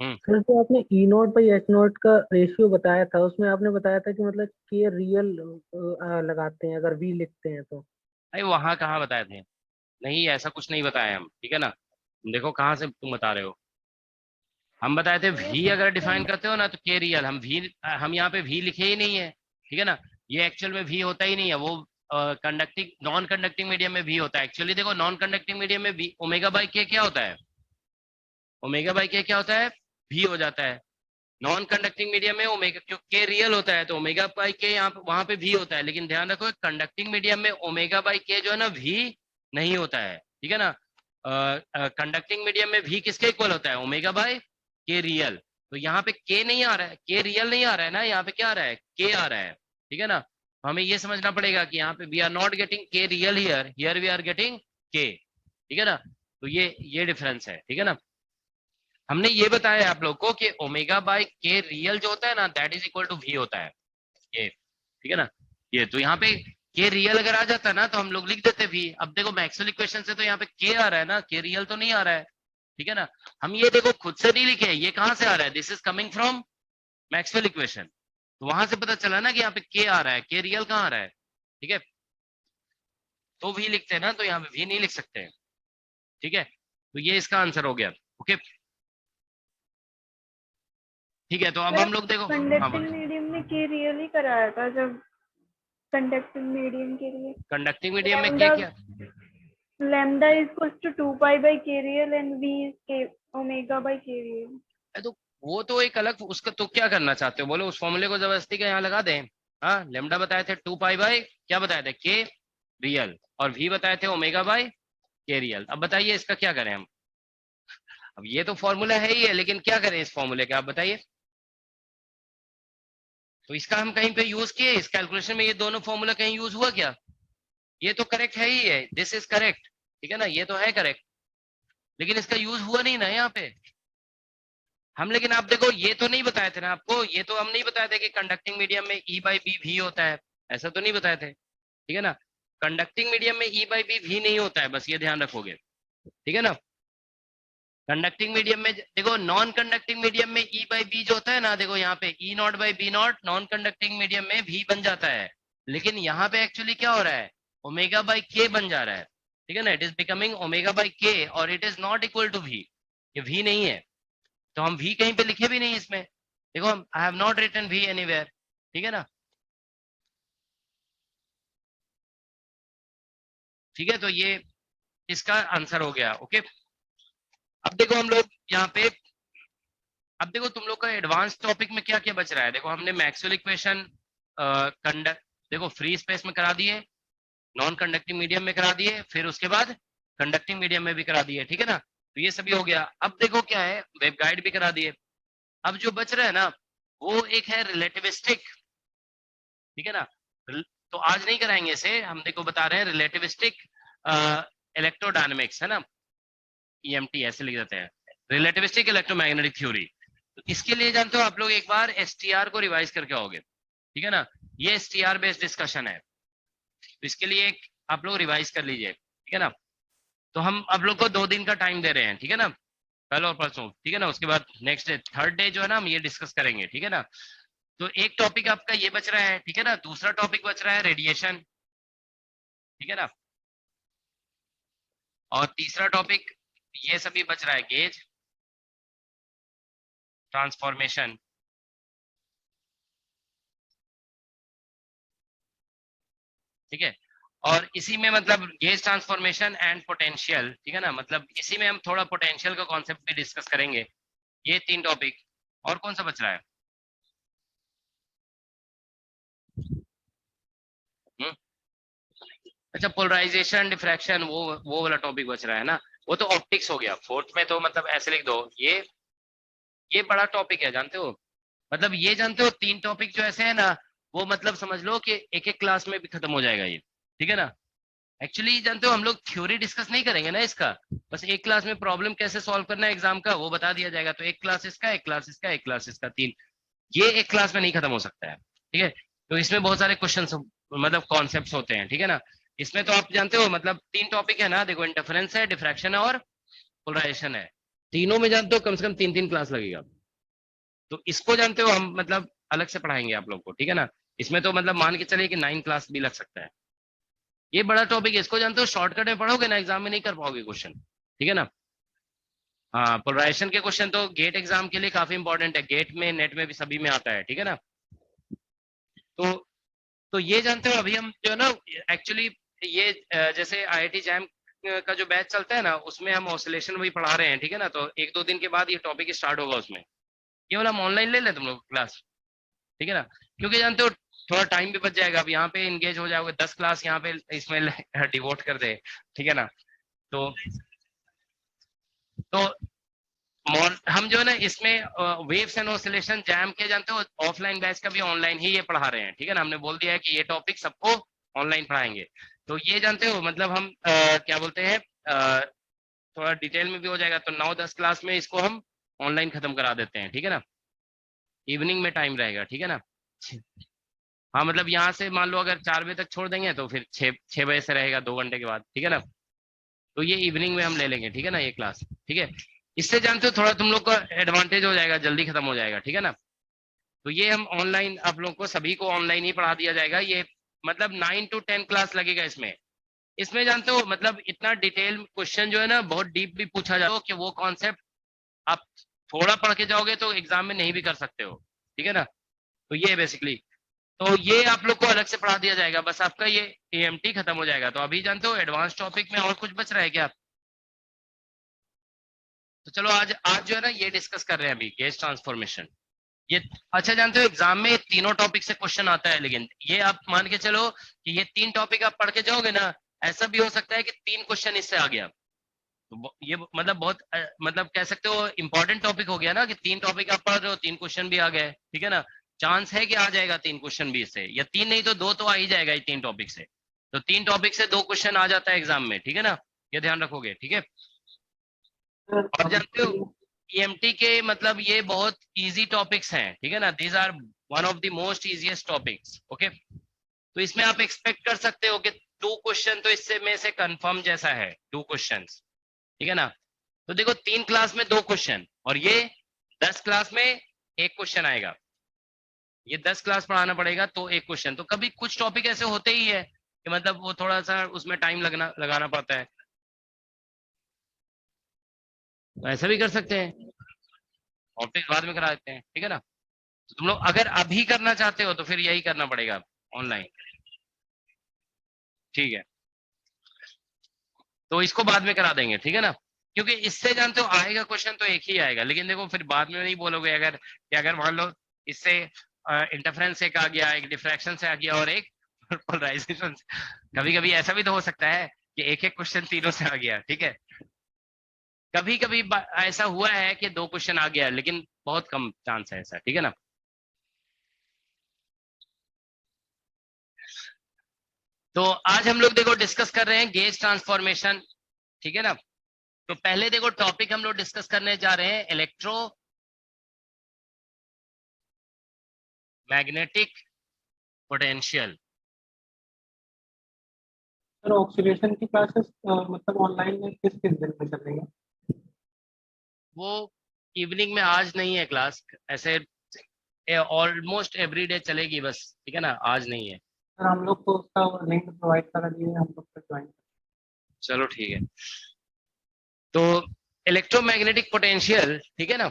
सर जो आपने ई नॉट बाई एच नॉट का रेशियो बताया था, उसमें आपने बताया था कि मतलब के रियल लगाते हैं अगर वी लिखते हैं तो। अरे वहां कहाँ बताए थे, नहीं ऐसा कुछ नहीं बताया हम, ठीक है ना। देखो कहाँ से तुम बता रहे हो, हम बताए थे वी अगर डिफाइन करते हो ना तो के रियल, हम यहाँ पे वी लिखे ही नहीं है, ठीक है ना। ये एक्चुअल में वी होता ही नहीं है, वो कंडक्टिंग नॉन कंडक्टिंग मीडियम में वी होता है एक्चुअली। देखो नॉन कंडक्टिंग मीडियम में वी ओमेगा बाई के क्या होता है, ओमेगा बाई के क्या होता है, वी हो जाता है। नॉन कंडक्टिंग मीडियम में ओमेगा, क्योंकि के रियल होता है तो ओमेगा बाई के यहाँ पे वहां पे वी होता है, लेकिन ध्यान रखो कंडक्टिंग मीडियम में ओमेगा बाई के जो है ना वी नहीं होता है, ठीक है ना। कंडक्टिंग मीडियम में वी किसके इक्वल होता है, ओमेगा बाई के रियल। तो यहाँ पे के नहीं आ रहा है, के रियल नहीं आ रहा है ना, यहाँ पे क्या आ रहा है, के आ रहा है, ठीक है ना। हमें ये समझना पड़ेगा कि यहाँ पे we are not getting K real here, here we are getting K, ठीक है ना। तो ये डिफरेंस है, ठीक है ना। हमने ये बताया आप लोग को कि ओमेगा बाई के रियल जो होता है ना, that is equal to V होता है, ये ठीक है ना। ये तो यहाँ पे के रियल अगर आ जाता है ना तो हम लोग लिख देते वी। अब देखो मैक्सवेल इक्वेशन से तो यहाँ पे के आ रहा है ना, के रियल तो नहीं आ रहा है, ठीक है ना। हम ये देखो खुद से नहीं लिखे, ये कहाँ से आ रहा है, this is coming from Maxwell equation, तो वहां से पता चला ना कि यहाँ पे के आ रहा है, के रियल कहाँ आ रहा है, ठीक है। तो वी लिखते हैं ना, तो यहाँ पे वी नहीं लिख सकते हैं, ठीक है। तो ये इसका आंसर हो गया, ओके ठीक है। तो अब हम लोग देखो, हाँ कंडक्टिंग बोलो। मीडियम में के रियल ही कराया था जब कंडक्टिंग मीडियम के लिए कंडक्टिंग मीडियम में lambda क्या, lambda is equals to 2 pi by k real and v is k omega by k real। तो वो तो एक अलग, उसका तो क्या करना चाहते हो बोलो, उस फॉर्मूले को जबरदस्ती का यहाँ लगा दें, हाँ लेमडा बताए थे 2 पाई बाय क्या बताए थे के रियल, और वी बताए थे ओमेगा बाय के रियल। अब बताइए इसका क्या करें हम। अब ये तो फॉर्मूला है ही है, लेकिन क्या करें इस फॉर्मूले का आप बताइए। तो इसका हम कहीं पे यूज किए इस कैलकुलेशन में, ये दोनों फॉर्मूला कहीं यूज हुआ क्या? ये तो करेक्ट है ही है, दिस इज करेक्ट, ठीक है ना, ये तो है करेक्ट, लेकिन इसका यूज हुआ नहीं ना यहाँ पे हम। लेकिन आप देखो ये तो नहीं बताए थे ना आपको, ये तो हम नहीं बताए थे कि कंडक्टिंग मीडियम में ई बाई बी भी होता है, ऐसा तो नहीं बताए थे, ठीक है ना। कंडक्टिंग मीडियम में ई बाई बी भी नहीं होता है, बस ये ध्यान रखोगे, ठीक है ना। कंडक्टिंग मीडियम में देखो, नॉन कंडक्टिंग मीडियम में ई बाई बी जो होता है ना, देखो यहाँ पे e naught by B naught non conducting medium में भी बन जाता है, लेकिन यहाँ पे एक्चुअली क्या हो रहा है, ओमेगा बाई के बन जा रहा है, ठीक है ना। It is becoming omega by K और it is not equal to V, ये वी नहीं है, तो हम वी कहीं पे लिखे भी नहीं इसमें, देखो I have not written V anywhere, ठीक है ना। ठीक है, तो ये इसका आंसर हो गया, ओके। अब देखो हम लोग यहाँ पे, अब देखो तुम लोग का एडवांस टॉपिक में क्या क्या बच रहा है। देखो हमने मैक्सवेल इक्वेशन कंडक्ट देखो फ्री स्पेस में करा दिए, नॉन कंडक्टिंग मीडियम में करा दिए, फिर उसके बाद कंडक्टिंग मीडियम में भी करा दिए, ठीक है ना। तो ये सभी हो गया। अब देखो क्या है, वेवगाइड भी करा दिए। अब जो बच रहा है ना वो एक है रिलेटिविस्टिक, ठीक है ना। तो आज नहीं कराएंगे इसे, हम देखो बता रहे हैं रिलेटिविस्टिक इलेक्ट्रोडायनेमिक्स, है ना, ईएमटी ऐसे लिख देते हैं, रिलेटिविस्टिक इलेक्ट्रोमैग्नेटिक थ्योरी। तो इसके लिए जानते हो आप लोग एक बार एसटीआर को रिवाइज करके आओगे, ठीक है ना, ये एसटीआर बेस्ड डिस्कशन है, तो इसके लिए एक आप लोग रिवाइज कर लीजिए, ठीक है ना। तो हम आप लोग को 2 दिन का टाइम दे रहे हैं, ठीक है ना, कल और परसों, ठीक है ना। उसके बाद नेक्स्ट डे थर्ड डे जो है ना हम ये डिस्कस करेंगे, ठीक है ना। तो एक टॉपिक आपका ये बच रहा है, ठीक है ना, दूसरा टॉपिक बच रहा है रेडिएशन, ठीक है ना, और तीसरा टॉपिक ये सभी बच रहा है गेज ट्रांसफॉर्मेशन, ठीक है। और इसी में मतलब गेज ट्रांसफॉर्मेशन एंड पोटेंशियल, ठीक है ना, मतलब इसी में हम थोड़ा पोटेंशियल का कॉन्सेप्ट भी डिस्कस करेंगे। ये 3 टॉपिक, और कौन सा बच रहा है? हुँ? अच्छा, पोलराइजेशन डिफ्रैक्शन, वो वाला टॉपिक बच रहा है ना, वो तो ऑप्टिक्स हो गया। फोर्थ में तो मतलब ऐसे लिख दो, ये बड़ा टॉपिक है जानते हो, मतलब ये जानते हो 3 टॉपिक जो ऐसे है ना, वो मतलब समझ लो कि एक एक क्लास में भी खत्म हो जाएगा ये, ठीक है ना। एक्चुअली जानते हो हम लोग थ्योरी डिस्कस नहीं करेंगे ना इसका, बस एक क्लास में प्रॉब्लम कैसे सॉल्व करना है एग्जाम का वो बता दिया जाएगा। तो एक क्लास इसका, एक क्लास इसका, एक क्लास इसका, 3, ये एक क्लास में नहीं खत्म हो सकता है, ठीक है। तो इसमें बहुत सारे क्वेश्चन मतलब कॉन्सेप्ट होते हैं, ठीक है ना। इसमें तो आप जानते हो मतलब 3 टॉपिक है ना, देखो इंटरफेरेंस है, डिफ्रैक्शन है और पोलराइजेशन है, तीनों में जानते हो कम से कम 3-3 क्लास लगेगा। तो इसको जानते हो हम मतलब अलग से पढ़ाएंगे आप लोग को, ठीक है ना। इसमें तो मतलब मान के चलिए कि 9 क्लास भी लग सकता है, ये बड़ा टॉपिक है, इसको जानते हो शॉर्टकट में पढ़ोगे ना एग्जाम में नहीं कर पाओगे क्वेश्चन, ठीक है ना। हाँ, पोलराइजेशन के क्वेश्चन तो गेट एग्जाम के लिए काफी इंपॉर्टेंट है, गेट में नेट में भी सभी में आता है, ठीक है ना। तो ये जानते हो अभी हम जो है ना एक्चुअली ये जैसे आईआईटी जैम का जो बैच चलता है ना उसमें हम ऑसिलेशन भी पढ़ा रहे हैं, ठीक है ना। तो 1-2 दिन के बाद ये टॉपिक स्टार्ट होगा उसमें, ये वाला हम ऑनलाइन ले लें तुम लोग क्लास, ठीक है ना, क्योंकि जानते हो थोड़ा टाइम भी बच जाएगा। अब यहाँ पे इंगेज हो जाओगे, 10 क्लास यहाँ पे इसमें डिवोट कर दे, ठीक है ना। तो तो हम जो है ना इसमें वेव्स एंड ऑसिलेशन जैम के जानते हो ऑफलाइन बैच का भी ऑनलाइन ही ये पढ़ा रहे हैं, ठीक है ना। हमने बोल दिया है कि ये टॉपिक सबको ऑनलाइन पढ़ाएंगे। तो ये जानते हो मतलब हम क्या बोलते हैं थोड़ा डिटेल में भी हो जाएगा, तो 9-10 क्लास में इसको हम ऑनलाइन खत्म करा देते हैं, ठीक है ना। इवनिंग में टाइम रहेगा, ठीक है ना। हाँ मतलब यहाँ से मान लो अगर 4 बजे तक छोड़ देंगे तो फिर 6 बजे से रहेगा 2 घंटे के बाद, ठीक है ना। तो ये इवनिंग में हम ले लेंगे, ठीक है ना, ये क्लास, ठीक है। इससे जानते हो थोड़ा तुम लोग का एडवांटेज हो जाएगा, जल्दी खत्म हो जाएगा, ठीक है ना। तो ये हम ऑनलाइन आप लोग को सभी को ऑनलाइन ही पढ़ा दिया जाएगा, ये मतलब 9 to 10 क्लास लगेगा इसमें। इसमें जानते हो मतलब इतना डिटेल क्वेश्चन जो है ना बहुत डीप भी पूछा जाता है कि वो कॉन्सेप्ट आप थोड़ा पढ़ के जाओगे तो एग्जाम में नहीं भी कर सकते हो, ठीक है ना। तो ये बेसिकली, तो ये आप लोग को अलग से पढ़ा दिया जाएगा, बस आपका ये एएमटी खत्म हो जाएगा। तो अभी जानते हो एडवांस टॉपिक में और कुछ बच रहा है क्या? तो चलो आज आज जो है ना ये डिस्कस कर रहे हैं अभी गेज ट्रांसफॉर्मेशन, ये अच्छा जानते हो एग्जाम में तीनों टॉपिक से क्वेश्चन आता है, लेकिन ये आप मान के चलो कि ये 3 टॉपिक आप पढ़ के जाओगे ना, ऐसा भी हो सकता है कि 3 क्वेश्चन इससे आ गया, तो ये मतलब बहुत मतलब कह सकते हो इंपॉर्टेंट टॉपिक हो गया ना, कि 3 टॉपिक आप पढ़ रहे हो, 3 क्वेश्चन भी आ गए, ठीक है ना। चांस है कि आ जाएगा 3 क्वेश्चन भी इससे, या 3 नहीं तो 2 तो आ ही जाएगा ये 3 टॉपिक से। तो 3 टॉपिक से 2 क्वेश्चन आ जाता है एग्जाम में, ठीक है ना, ये ध्यान रखोगे, ठीक है। सर और अब जानते हो ईएमटी के मतलब ये बहुत इजी टॉपिक्स हैं, ठीक है ना, these are one of the most easiest topics, okay. तो इसमें आप एक्सपेक्ट कर सकते हो कि 2 क्वेश्चन तो इससे में से कंफर्म जैसा है, 2 क्वेश्चंस, ठीक है ना। तो देखो 3 क्लास में 2 क्वेश्चन, और ये 10 क्लास में 1 क्वेश्चन आएगा, ये 10 क्लास पढ़ाना पड़ेगा तो 1 क्वेश्चन। तो कभी कुछ टॉपिक ऐसे होते ही है कि मतलब वो थोड़ा सा उसमें टाइम लगाना पड़ता है, तो ऐसा भी कर सकते हैं, ऑप्टिक्स बाद में करा देते हैं, ठीक है ना। तो तुम लोग अगर अभी करना चाहते हो तो फिर यही करना पड़ेगा ऑनलाइन, ठीक है। तो इसको बाद में करा देंगे, ठीक है ना, क्योंकि इससे जानते हो आएगा क्वेश्चन तो एक ही आएगा, लेकिन देखो फिर बाद में नहीं बोलोगे अगर कि अगर मान लो इससे इंटरफेरेंस एक आ गया, एक डिफ्रैक्शन से आ गया और एक पोलराइजेशन। कभी कभी ऐसा भी तो हो सकता है कि एक एक क्वेश्चन तीनों से आ गया, ठीक है। कभी कभी ऐसा हुआ है कि 2 क्वेश्चन आ गया, लेकिन बहुत कम चांस है ऐसा, ठीक है ना। तो आज हम लोग देखो डिस्कस कर रहे हैं गेज ट्रांसफॉर्मेशन, ठीक है ना। तो पहले देखो टॉपिक हम लोग डिस्कस करने जा रहे हैं electro magnetic potential. Sir oxidation की क्लासेस मतलब ऑनलाइन में किस किस दिन में चल रही है? वो इवनिंग में आज नहीं है क्लास, ऐसे ऑलमोस्ट एवरी डे चलेगी बस, ठीक है ना, आज नहीं है। सर हम लोग को उसका लिंक प्रोवाइड करा दिए, हम लोग को ज्वाइन। चलो ठीक है। तो इलेक्ट्रोमैग्नेटिक पोटेंशियल, ठीक है ना,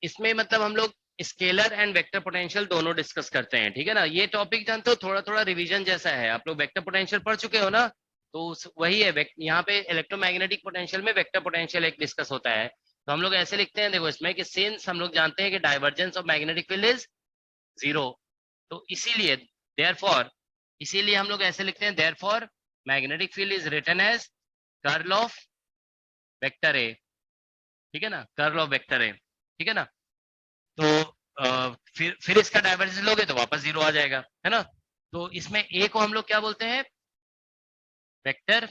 इसमें मतलब हम लोग स्केलर एंड वेक्टर पोटेंशियल दोनों डिस्कस करते हैं, ठीक है ना। ये टॉपिक जानते हो थोड़ा थोड़ा रिवीजन जैसा है, आप लोग वेक्टर पोटेंशियल पढ़ चुके हो ना, तो वही है यहाँ पे इलेक्ट्रोमैग्नेटिक पोटेंशियल में वेक्टर पोटेंशियल एक डिस्कस होता है। तो हम लोग ऐसे लिखते हैं देखो इसमें कि सिंस हम लोग जानते हैं कि divergence of magnetic field is 0, तो इसीलिए देयरफॉर, इसीलिए हम लोग ऐसे लिखते हैं therefore magnetic field is written as curl of vector A, ठीक है ना, कर्ल ऑफ वेक्टर ए, ठीक है ना। तो फिर इसका डाइवर्जेंस लोगे तो वापस 0 आ जाएगा, है ना। तो इसमें ए को हम लोग क्या बोलते हैं, vector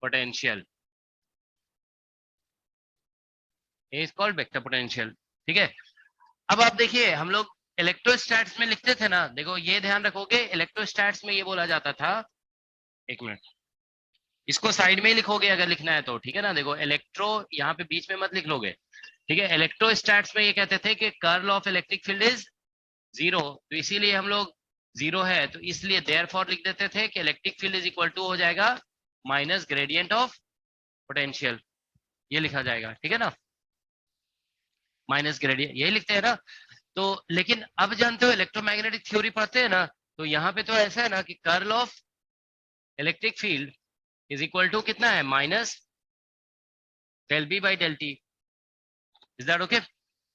potential, A is called vector potential, ठीक है। अब आप देखिए हम लोग इलेक्ट्रोस्टैट्स में लिखते थे ना, देखो ये ध्यान रखोगे इलेक्ट्रोस्टैट्स में ये बोला जाता था, एक मिनट, इसको साइड में ही लिखोगे अगर लिखना है तो, ठीक है ना। देखो इलेक्ट्रो यहाँ पे बीच में मत लिख लोगे, ठीक है। इलेक्ट्रोस्टैट्स में ये कहते थे कि curl of electric field is 0, तो इसीलिए हम लोग 0 है तो इसलिए देयरफॉर लिख देते थे कि electric field is equal to हो जाएगा माइनस ग्रेडियंट ऑफ पोटेंशियल, ये लिखा जाएगा, ठीक है ना, माइनस ग्रेडियंट यही लिखते हैं ना। तो लेकिन अब जानते हो इलेक्ट्रोमैग्नेटिक थ्योरी पढ़ते हैं ना, तो यहाँ पे तो ऐसा है ना कि curl of electric field is equal to कितना है, minus del B by del T, is that okay,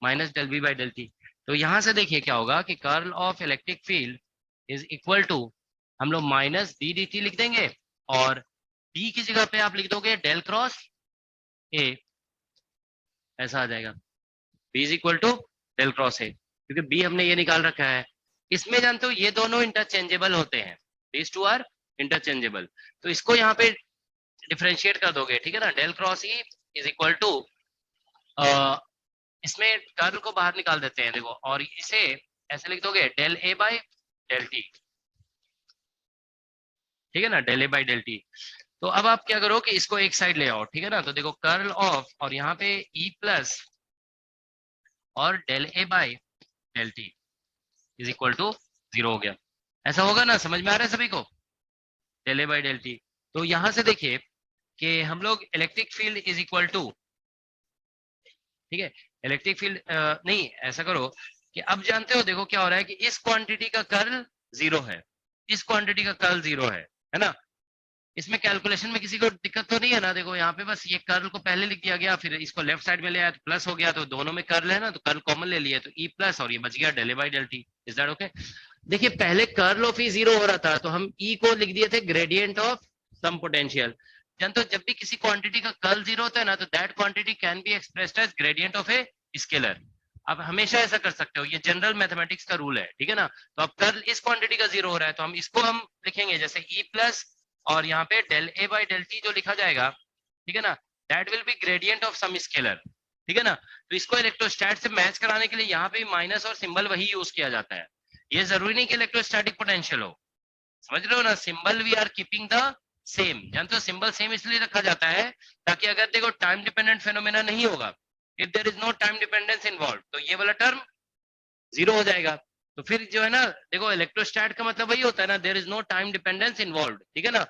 minus del B by del T. तो यहां से देखिए क्या होगा कि curl of electric field is equal to, हम लोग माइनस डी डी टी लिख देंगे, और डी की जगह पे आप लिख दोगे डेल क्रॉस ए, ऐसा आ जाएगा, B is equal to del cross A, क्योंकि बी हमने ये निकाल रखा है। इसमें जानते हो ये दोनों इंटरचेंजेबल होते हैं, दीज टू आर इंटरचेंजेबल, तो इसको यहाँ पे डिफरेंशिएट कर दोगे, ठीक है ना, del cross E is equal to, इसमें कर्ल को बाहर निकाल देते हैं देखो, और इसे ऐसे लिख दोगे del A by del T, ठीक है ना, del A by del T. तो अब आप क्या करो कि इसको एक साइड ले आओ, ठीक है ना। तो देखो कर्ल ऑफ, और यहाँ पे ई प्लस और del A by del T is equal to 0 हो गया, ऐसा होगा ना, समझ में आ रहा है सभी को, del A by del T. तो यहां से देखिए कि हम लोग electric field is equal to, ठीक है, इलेक्ट्रिक फील्ड नहीं, ऐसा करो कि अब जानते हो देखो क्या हो रहा है कि इस क्वांटिटी का कर्ल 0 है, इस क्वांटिटी का कर्ल 0 है ना। इसमें कैलकुलेशन में किसी को दिक्कत तो नहीं है ना? देखो यहाँ पे बस ये कर्ल को पहले लिख दिया गया, फिर इसको लेफ्ट साइड में ले आया तो प्लस हो गया, तो दोनों में कर्ल है ना, तो कर्ल कॉमन ले लिया, तो ई प्लस और ये बच गया del A by del T. Is that okay? देखिए पहले कर्ल ऑफ ई 0 हो रहा था, तो हम ई को लिख दिए थे ग्रेडियंट ऑफ सम पोटेंशियल। तो जब भी किसी क्वांटिटी का कर्ल 0 होता है ना, तो that quantity can be expressed as gradient of a scalar. आप हमेशा ऐसा कर सकते हो, ये जनरल मैथमेटिक्स का रूल है, ठीक है ना? तो अब कर्ल इस क्वांटिटी का 0 हो रहा है, तो हम इसको हम लिखेंगे जैसे ई प्लस और यहाँ पे del A by del T जो लिखा जाएगा, ठीक है ना, that will be gradient of some scalar, ठीक है ना? तो इसको इलेक्ट्रोस्टैट से मैच कराने के लिए यहाँ पे माइनस और सिंबल वही यूज किया जाता है। ये जरूरी नहीं कि इलेक्ट्रोस्टैटिक पोटेंशियल हो, समझ रहे हो ना? Symbol we are keeping the same. जानते हो सिंबल सेम इसलिए रखा जाता है ताकि अगर देखो टाइम डिपेंडेंट फेनोमेना नहीं होगा, if there is no time dependence involve, तो ये वाला टर्म 0 हो जाएगा। तो फिर जो है ना, देखो इलेक्ट्रोस्टैट का मतलब वही होता है ना, there is no time dependence involve, ठीक है ना?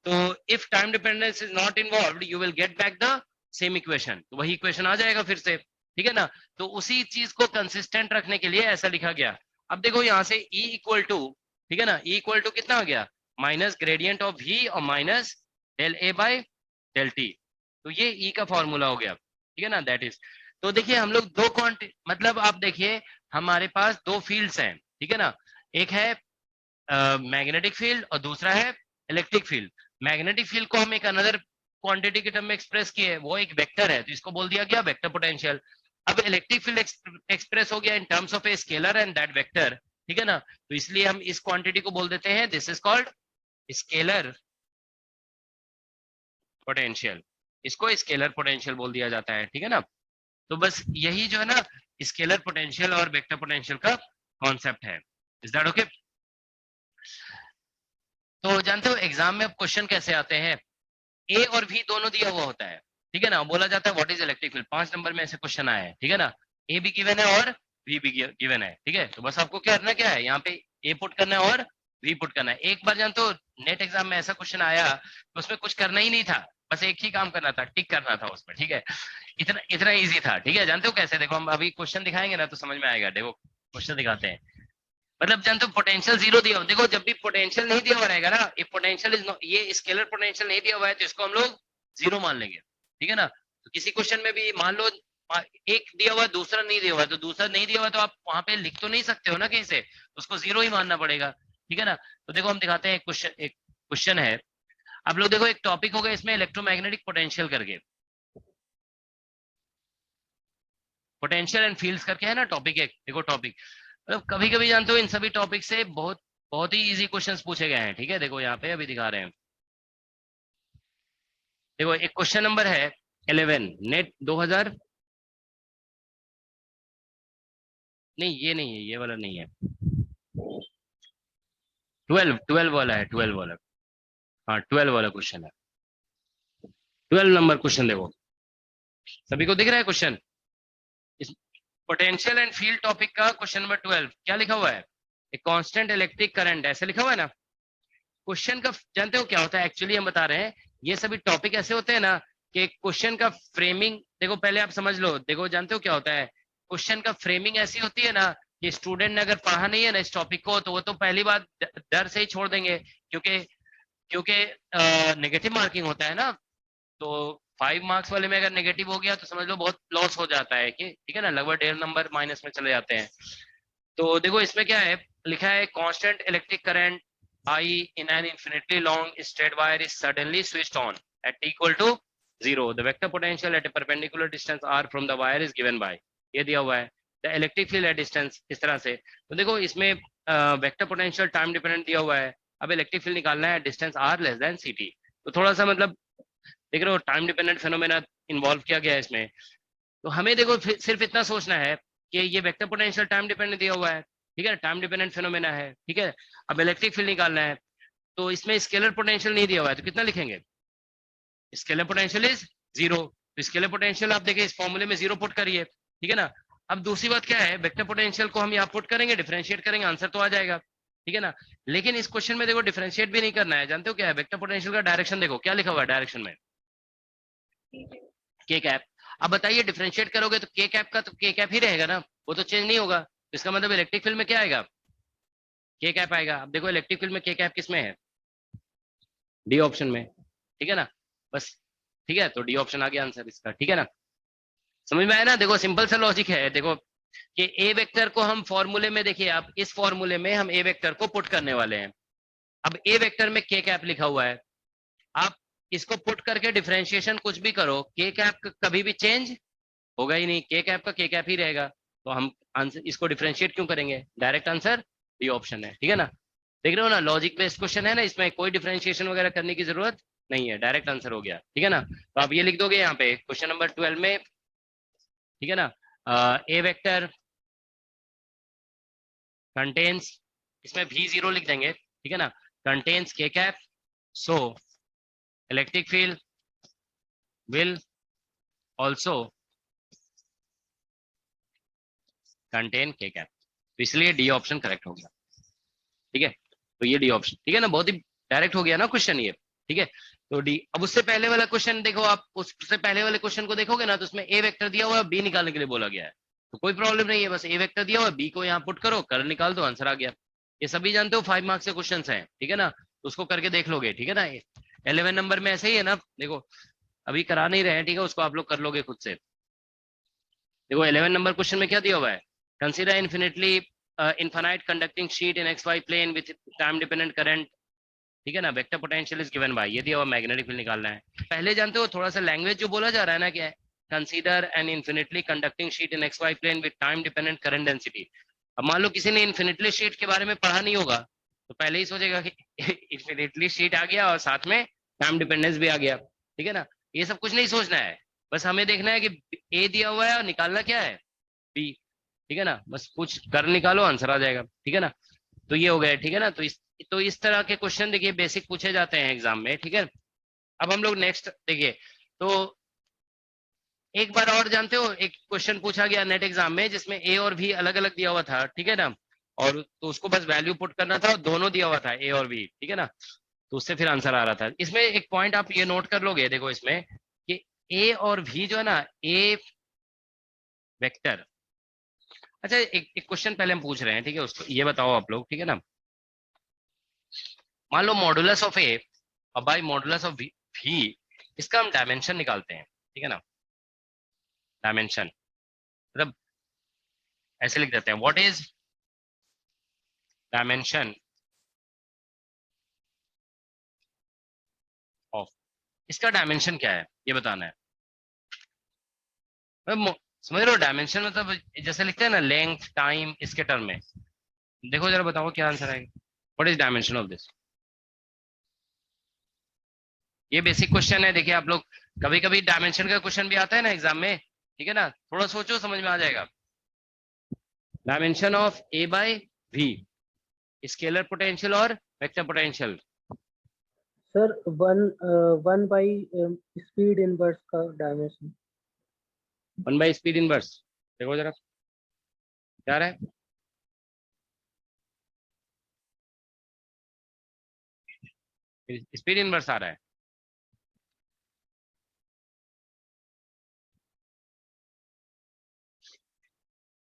तो if time dependence is not involve you will get back the same equation, तो वही इक्वेशन आ जाएगा फिर से, ठीक है ना? तो उसी चीज को कंसिस्टेंट रखने के लिए ऐसा लिखा गया। अब देखो यहाँ से E इक्वल टू, ठीक है ना, E इक्वल टू कितना आ गया? माइनस ग्रेडियंट ऑफ V और minus del A by del T. तो ये E का फॉर्मूला हो गया, ठीक है ना? दैट इज, तो देखिए हम लोग दो क्वांटिटी, मतलब आप देखिए हमारे पास दो फील्ड्स हैं, ठीक है ना? एक है मैग्नेटिक फील्ड और दूसरा है इलेक्ट्रिक फील्ड। मैग्नेटिक फील्ड को हम एक अनदर क्वांटिटी के टर्म में एक्सप्रेस किए, वो एक वेक्टर है, तो इसको बोल दिया गया वेक्टर पोटेंशियल। अब इलेक्ट्रिक फील्ड एक्सप्रेस हो गया इन terms of a scalar and that vector, ठीक है ना? तो इसलिए हम इस क्वांटिटी को बोल देते हैं this is called scalar potential, इसको स्केलर पोटेंशियल बोल दिया जाता है, ठीक है ना? तो बस यही जो है ना स्केलर पोटेंशियल और वेक्टर पोटेंशियल का कॉन्सेप्ट है। Is that okay? तो जानते हो एग्जाम में अब क्वेश्चन कैसे आते हैं, ए और भी दोनों दिया हुआ होता है, ठीक है ना? बोला जाता है what is electric field, 5 number में ऐसे क्वेश्चन आए हैं, ठीक है ना? ए भी गिवन है और वी भी गिवन है, ठीक है? तो बस आपको क्या करना क्या है, यहाँ पे ए पुट करना है और वी पुट करना है। एक बार जानते हो नेट एग्जाम में ऐसा क्वेश्चन आया तो उसमें कुछ करना ही नहीं था, बस एक ही काम करना था, टिक करना था उसमें, ठीक है? इतना इतना ईजी था, ठीक है? जानते हो कैसे? देखो हम अभी क्वेश्चन दिखाएंगे ना तो समझ में आएगा। देखो क्वेश्चन दिखाते हैं, मतलब जानते हो पोटेंशियल 0 दिया हो, देखो जब भी पोटेंशियल नहीं दिया हुआ रहेगा ना, ये पोटेंशियल इज ये स्केलर पोटेंशियल नहीं दिया हुआ है तो इसको हम लोग 0 मान लेंगे, ठीक है ना? तो किसी क्वेश्चन में भी मान लो एक दिया हुआ है दूसरा नहीं दिया हुआ है, तो दूसरा नहीं दिया हुआ है तो आप वहां पे लिख तो नहीं सकते हो ना कहीं से, उसको 0 ही मानना पड़ेगा, ठीक है ना? तो देखो हम दिखाते हैं एक क्वेश्चन है। आप लोग देखो एक टॉपिक होगा इसमें इलेक्ट्रोमैग्नेटिक पोटेंशियल करके, पोटेंशियल एंड फील्ड्स करके है ना टॉपिक एक, देखो टॉपिक, मतलब कभी कभी जानते हो इन सभी टॉपिक से बहुत ही इजी क्वेश्चंस पूछे गए हैं, ठीक है? देखो यहाँ पे अभी दिखा रहे हैं, देखो एक क्वेश्चन नंबर है 11 नेट 2000, नहीं ये नहीं है, ये वाला नहीं है, 12 वाला है, 12 वाला, हाँ 12 वाला क्वेश्चन है, 12 नंबर क्वेश्चन। देखो सभी को दिख रहा है क्वेश्चन, इस पोटेंशियल एंड फील्ड टॉपिक का क्वेश्चन नंबर 12 क्या लिखा हुआ है? एक कांस्टेंट इलेक्ट्रिक करंट, ऐसे लिखा हुआ है ना। क्वेश्चन का जानते हो क्या होता है? एक्चुअली हम बता रहे हैं ये सभी टॉपिक ऐसे होते हैं ना कि क्वेश्चन का फ्रेमिंग, देखो पहले आप समझ लो, देखो जानते हो क्या होता है? क्वेश्चन का फ्रेमिंग ऐसी होती है ना कि स्टूडेंट ने अगर पढ़ा नहीं है ना इस टॉपिक को तो वो तो पहली बात डर से ही छोड़ देंगे, क्योंकि क्योंकि नेगेटिव मार्किंग होता है ना, तो 5 मार्क्स वाले में अगर नेगेटिव हो गया तो समझ लो बहुत लॉस हो जाता है, कि ठीक है ना, लगभग 1.5 नंबर माइनस में चले जाते हैं। तो देखो इसमें क्या है लिखा है, constant electric current I in an infinitely long straight wire is suddenly switched on at t equal to 0. The vector potential at a perpendicular distance r from the wire is given by, ये दिया हुआ है, the electric field at distance, इस तरह से। तो देखो इसमें वेक्टर पोटेंशियल टाइम डिपेंडेंट दिया हुआ है, अब इलेक्ट्रिक फील्ड निकालना है distance r less than ct। तो थोड़ा सा मतलब देख रहे हो टाइम डिपेंडेंट फेनोमेना इन्वॉल्व किया गया है इसमें। तो हमें देखो सिर्फ इतना सोचना है कि ये वेक्टर पोटेंशियल टाइम डिपेंडेंट दिया हुआ है, ठीक है, टाइम डिपेंडेंट फेनोमेना है, ठीक है। अब इलेक्ट्रिक फील्ड निकालना है, तो इसमें स्केलर पोटेंशियल नहीं दिया हुआ है, तो कितना लिखेंगे? स्केलर पोटेंशियल इज 0, तो स्केलर पोटेंशियल आप देखिए इस फॉर्मूले में 0 पुट करिए, ठीक है ना। अब दूसरी बात क्या है, वेक्टर पोटेंशियल को हम यहाँ पुट करेंगे, डिफरेंशिएट करेंगे, आंसर तो आ जाएगा, ठीक है ना। लेकिन इस क्वेश्चन में देखो डिफरेंशिएट भी नहीं करना है, जानते हो क्या है वेक्टर पोटेंशियल का डायरेक्शन, देखो क्या लिखा हुआ है डायरेक्शन में, के कैप। अब बताइए डिफरेंशिएट करोगे तो के कैप का तो के कैप ही रहेगा ना, वो तो चेंज नहीं होगा। इसका मतलब इलेक्ट्रिक फील्ड में क्या आएगा? के कैप आएगा। अब देखो इलेक्ट्रिक फील्ड में के कैप किस में है? डी ऑप्शन में, ठीक है ना, बस, ठीक है, तो डी ऑप्शन आ गया आंसर इसका, ठीक है ना, समझ में आया ना। देखो सिंपल सा लॉजिक है, देखो कि ए वेक्टर को हम फॉर्मूले में, देखिए आप इस फॉर्मूले में हम ए वेक्टर को पुट करने वाले हैं। अब ए वेक्टर में के कैप लिखा हुआ है, आप इसको पुट करके डिफरेंशिएशन कुछ भी करो, के कैप कभी भी चेंज होगा ही नहीं, के कैप का के कैप ही रहेगा, तो हम आंसर इसको डिफरेंशिएट क्यों करेंगे, डायरेक्ट आंसर डी ऑप्शन है, ठीक है ना। देख रहे हो ना, लॉजिक बेस्ड क्वेश्चन है ना, इसमें कोई डिफरेंशिएशन वगैरह करने की जरूरत नहीं है, डायरेक्ट आंसर हो गया, ठीक है ना। तो आप ये लिख दोगे यहाँ पे क्वेश्चन नंबर 12 में, ठीक है ना, ए वेक्टर कंटेन्स, इसमें v0 लिख देंगे, ठीक है ना, कंटेन्स के cap, so electric field will also contain के कैप, तो इसलिए डी ऑप्शन करेक्ट हो गया, ठीक है। तो ये डी ऑप्शन, ठीक है ना, बहुत ही डायरेक्ट हो गया ना क्वेश्चन ये, ठीक है। तो डी, अब उससे पहले वाला क्वेश्चन देखो, आप उससे पहले वाले क्वेश्चन को देखोगे ना, तो उसमें ए वेक्टर दिया हुआ है, बी निकालने के लिए बोला गया है, तो कोई प्रॉब्लम नहीं है, बस ए वेक्टर दिया हुआ है, बी को यहाँ पुट करो, कर निकाल दो, आंसर आ गया। ये सभी जानते हो 5 मार्क्स के क्वेश्चन हैं, ठीक है ना, तो उसको करके देख लोगे, ठीक है ना। 11 नंबर में ऐसे ही है ना, देखो अभी करा नहीं रहे हैं, ठीक है, उसको आप लोग कर लोगे खुद से। देखो 11 नंबर क्वेश्चन में क्या दिया हुआ है, consider infinitely infinite conducting sheet in XY plane with time dependent current, ठीक है ना, vector potential is given by, ये दिया हुआ मैग्नेटिक फील्ड निकालना है। पहले जानते हो थोड़ा सा लैंग्वेज जो बोला जा रहा है ना, कि consider an infinitely conducting sheet in XY plane with time dependent current density. अब मान लो किसी ने इन्फिनिटली शीट के बारे में पढ़ा नहीं होगा, तो पहले ही सोचेगा कि इन्फिनिटली शीट आ गया और साथ में टाइम डिपेंडेंस भी आ गया, ठीक है ना। ये सब कुछ नहीं सोचना है, बस हमें देखना है कि ए दिया हुआ है और निकालना क्या है, बी, ठीक है ना, बस कुछ कर निकालो, आंसर आ जाएगा, ठीक है ना। तो ये हो गया, ठीक है ना। तो इस तरह के क्वेश्चन देखिए बेसिक पूछे जाते हैं एग्जाम में, ठीक है। अब हम लोग नेक्स्ट देखिए, तो एक बार और जानते हो एक क्वेश्चन पूछा गया नेट एग्जाम में जिसमें ए और बी अलग अलग दिया हुआ था, ठीक है ना, और तो उसको बस वैल्यू पुट करना था और दोनों दिया हुआ था ए और बी, ठीक है ना, तो उससे फिर आंसर आ रहा था। इसमें एक पॉइंट आप ये नोट कर लोगे, देखो इसमें कि ए और बी जो है ना, ए वेक्टर, अच्छा एक क्वेश्चन पहले हम पूछ रहे हैं, ठीक है, उसको ये बताओ आप लोग, ठीक है ना। मान लो मॉडुलस ऑफ ए और बाय मॉडुलस ऑफ भी, इसका हम डायमेंशन निकालते हैं, ठीक है ना, डायमेंशन मतलब ऐसे लिख देते हैं, व्हाट इज डायमेंशन ऑफ, इसका डायमेंशन क्या है ये बताना है। समझ रहे हो, डायमेंशन मतलब जैसे लिखते हैं ना लेंथ टाइम, इसके टर्म में, देखो जरा बताओ क्या आंसर आएगा, what is dimension of this. ये बेसिक क्वेश्चन है, देखिए आप लोग कभी कभी डायमेंशन का क्वेश्चन भी आता है ना एग्जाम में, ठीक है ना, थोड़ा सोचो समझ में आ जाएगा। Dimension of a by v, scalar potential और vector potential. Sir 1 by speed inverse का डायमेंशन, 1 बाय स्पीड इनवर्स, देखो जरा क्या रहा है, स्पीड इनवर्स आ रहा है,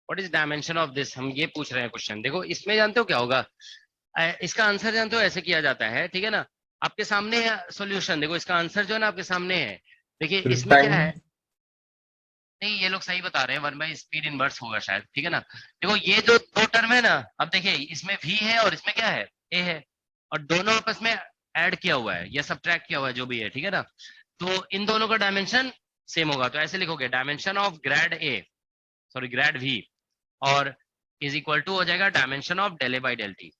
what is dimension of this, हम ये पूछ रहे हैं क्वेश्चन। देखो इसमें जानते हो क्या होगा, इसका आंसर जानते हो ऐसे किया जाता है, ठीक है ना, आपके सामने है सॉल्यूशन, देखो इसका आंसर जो है ना आपके सामने है, देखिए इसमें क्या है, नहीं ये लोग सही बता रहे हैं, 1 बाई स्पीड इनवर्स होगा शायद, ठीक है ना। देखो ये जो दो टर्म है ना, अब देखिए इसमें v है और इसमें क्या है, a है, और दोनों आपस में ऐड किया हुआ है या सब्ट्रैक्ट किया हुआ है जो भी है, ठीक है ना, तो इन दोनों का डायमेंशन सेम होगा, तो ऐसे लिखोगे dimension of grad a, sorry grad v, और इज इक्वल टू हो जाएगा dimension of del a by del t।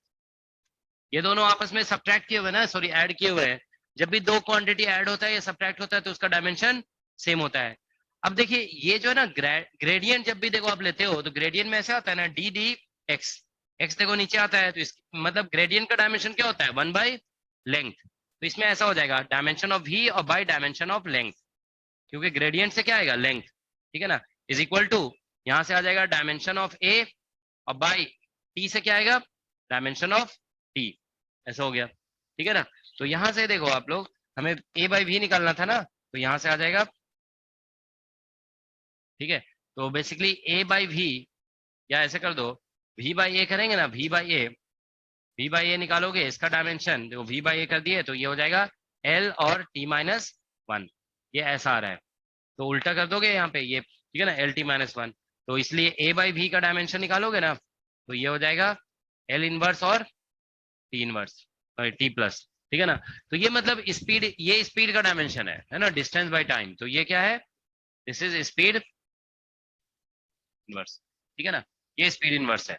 ये दोनों आपस में सब्ट्रैक्ट किए हुए ना, सॉरी ऐड किए हुए हैं, जब भी दो क्वांटिटी ऐड होता है या सब्ट्रैक्ट होता है तो उसका डायमेंशन सेम होता है। अब देखिए ये जो है ना ग्रेडियंट जब भी देखो आप लेते हो तो ग्रेडियंट में ऐसे आता है ना डी डी एक्स, एक्स देखो नीचे आता है, तो इस मतलब ग्रेडियंट का डायमेंशन क्या होता है 1 बाई लेंथ, तो इसमें ऐसा हो जाएगा डायमेंशन ऑफ v और बाई डायमेंशन ऑफ लेंथ, क्योंकि ग्रेडियंट से क्या आएगा लेंथ, ठीक है ना, इज इक्वल टू यहाँ से आ जाएगा डायमेंशन ऑफ a और बाई t से क्या आएगा डायमेंशन ऑफ t, ऐसा हो गया, ठीक है ना। तो यहाँ से देखो आप लोग हमें a बाई v निकालना था ना, तो यहाँ से आ जाएगा, ठीक है, तो बेसिकली a बाई v, या ऐसे कर दो v बाई a करेंगे ना, v बाई a निकालोगे, इसका डायमेंशन देखो v बाई a कर दिए तो ये हो जाएगा L और T-1, ये ऐसा आ रहा है, तो उल्टा कर दोगे यहाँ पे ये, ठीक है ना, LT-1, तो इसलिए A बाई V का डायमेंशन निकालोगे ना, तो ये हो जाएगा L इनवर्स और T इनवर्स T प्लस, ठीक है ना। तो ये मतलब स्पीड, ये स्पीड का डायमेंशन है ना, डिस्टेंस बाय टाइम, तो ये क्या है, दिस इज स्पीड इनवर्स, ठीक है ना, ये स्पीड इनवर्स है,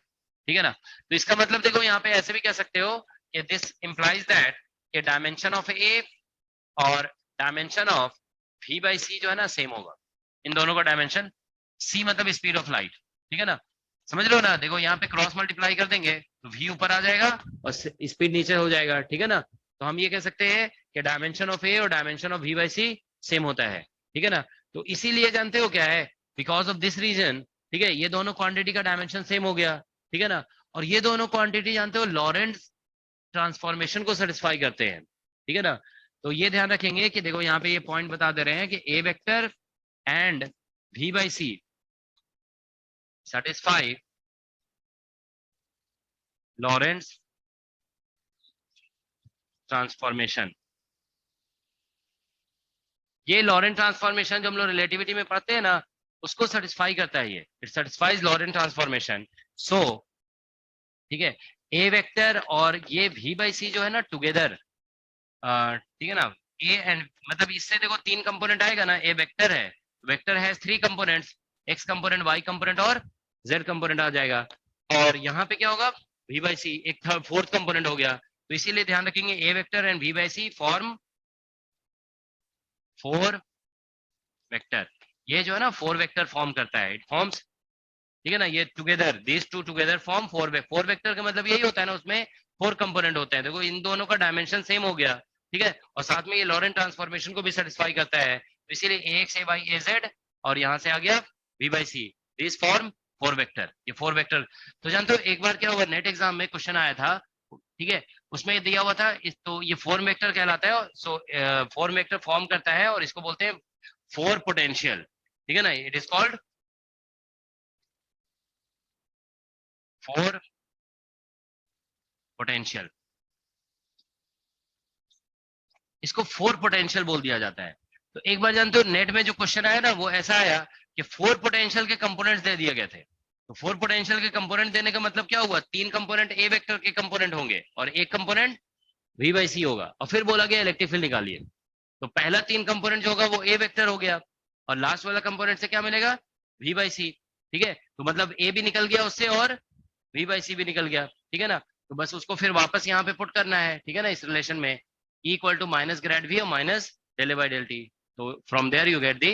ठीक है ना। तो इसका मतलब देखो यहाँ पे ऐसे भी कह सकते हो कि दिस इंप्लाइज दैट कि डायमेंशन ऑफ ए और डायमेंशन ऑफ V बाई सी जो है ना सेम होगा, इन दोनों का डायमेंशन, C मतलब स्पीड ऑफ लाइट, ठीक है ना, समझ लो ना। देखो यहाँ पे क्रॉस मल्टीप्लाई कर देंगे तो V ऊपर आ जाएगा और स्पीड नीचे हो जाएगा, ठीक है ना। तो हम ये कह सकते हैं कि डायमेंशन ऑफ ए और dimension of V by c same होता है, ठीक है ना। तो इसीलिए जानते हो क्या है, बिकॉज ऑफ दिस रीजन, ठीक है, ये दोनों क्वांटिटी का डायमेंशन सेम हो गया, ठीक है ना। और ये दोनों क्वांटिटी जानते हो लॉरेंट्ज ट्रांसफॉर्मेशन को सेटिस्फाई करते हैं, ठीक है ना। तो ये ध्यान रखेंगे कि देखो यहाँ पे ये पॉइंट बता दे रहे हैं कि a vector and V by c satisfy Lorentz transformation. ये लॉरेंट ट्रांसफॉर्मेशन जो हम लोग रिलेटिविटी में पढ़ते हैं ना, उसको सेटिस्फाई करता है, ये इट सेटिस्फाइज लॉरेंट ट्रांसफॉर्मेशन। सो ठीक है, ए वेक्टर और ये V बाई सी जो है ना टुगेदर, ठीक है ना, ए एंड मतलब इससे देखो तीन कंपोनेंट आएगा ना, ए वेक्टर है, वेक्टर है 3 components, x component, y component और z कंपोनेंट आ जाएगा, और यहाँ पे क्या होगा, V बाई सी एक फोर्थ कंपोनेंट हो गया। तो इसीलिए ध्यान रखेंगे a vector and V by c form 4 vector, ये जो है ना 4 वेक्टर फॉर्म करता है, इट फॉर्म्स, ठीक है ना, ये together, this to together form 4 vector का मतलब यही होता है ना, उसमें 4 कंपोनेंट होते हैं। देखो इन दोनों का डायमेंशन सेम हो गया, ठीक है, और साथ में ये लॉरेंट ट्रांसफॉर्मेशन को भी सेटिस्फाई करता है, तो इसीलिए ax, ay, az और यहाँ से आ गया V by c, this form 4 vector, ये 4 वेक्टर। तो जानते हो एक बार क्या हुआ, नेट एग्जाम में क्वेश्चन आया था, ठीक है, उसमें दिया हुआ था तो ये 4 वेक्टर कहलाता है, सो 4 वेक्टर फॉर्म करता है और इसको बोलते हैं 4 पोटेंशियल, ठीक है ना, इट इज कॉल्ड 4 पोटेंशियल, इसको 4 पोटेंशियल बोल दिया जाता है। तो एक बार जानते हो नेट में जो क्वेश्चन आया ना, वो ऐसा आया कि 4 पोटेंशियल के कंपोनेंट्स दे दिए गए थे। तो 4 पोटेंशियल के कंपोनेंट देने का मतलब क्या हुआ, 3 कंपोनेंट ए वेक्टर के कंपोनेंट होंगे और एक कंपोनेंट V बाई सी होगा, और फिर बोला गया इलेक्ट्रिक फील्ड निकालिए। तो पहला 3 कंपोनेंट जो होगा वो ए वेक्टर हो गया, और लास्ट वाला कंपोनेंट से क्या मिलेगा, V बाई सी, ठीक है। तो मतलब ए भी निकल गया उससे और V बाई सी भी निकल गया, ठीक है ना। तो बस उसको फिर वापस यहाँ पे पुट करना है, ठीक है ना, इस रिलेशन में E equal to minus grad V और minus del by del T, तो from there you get the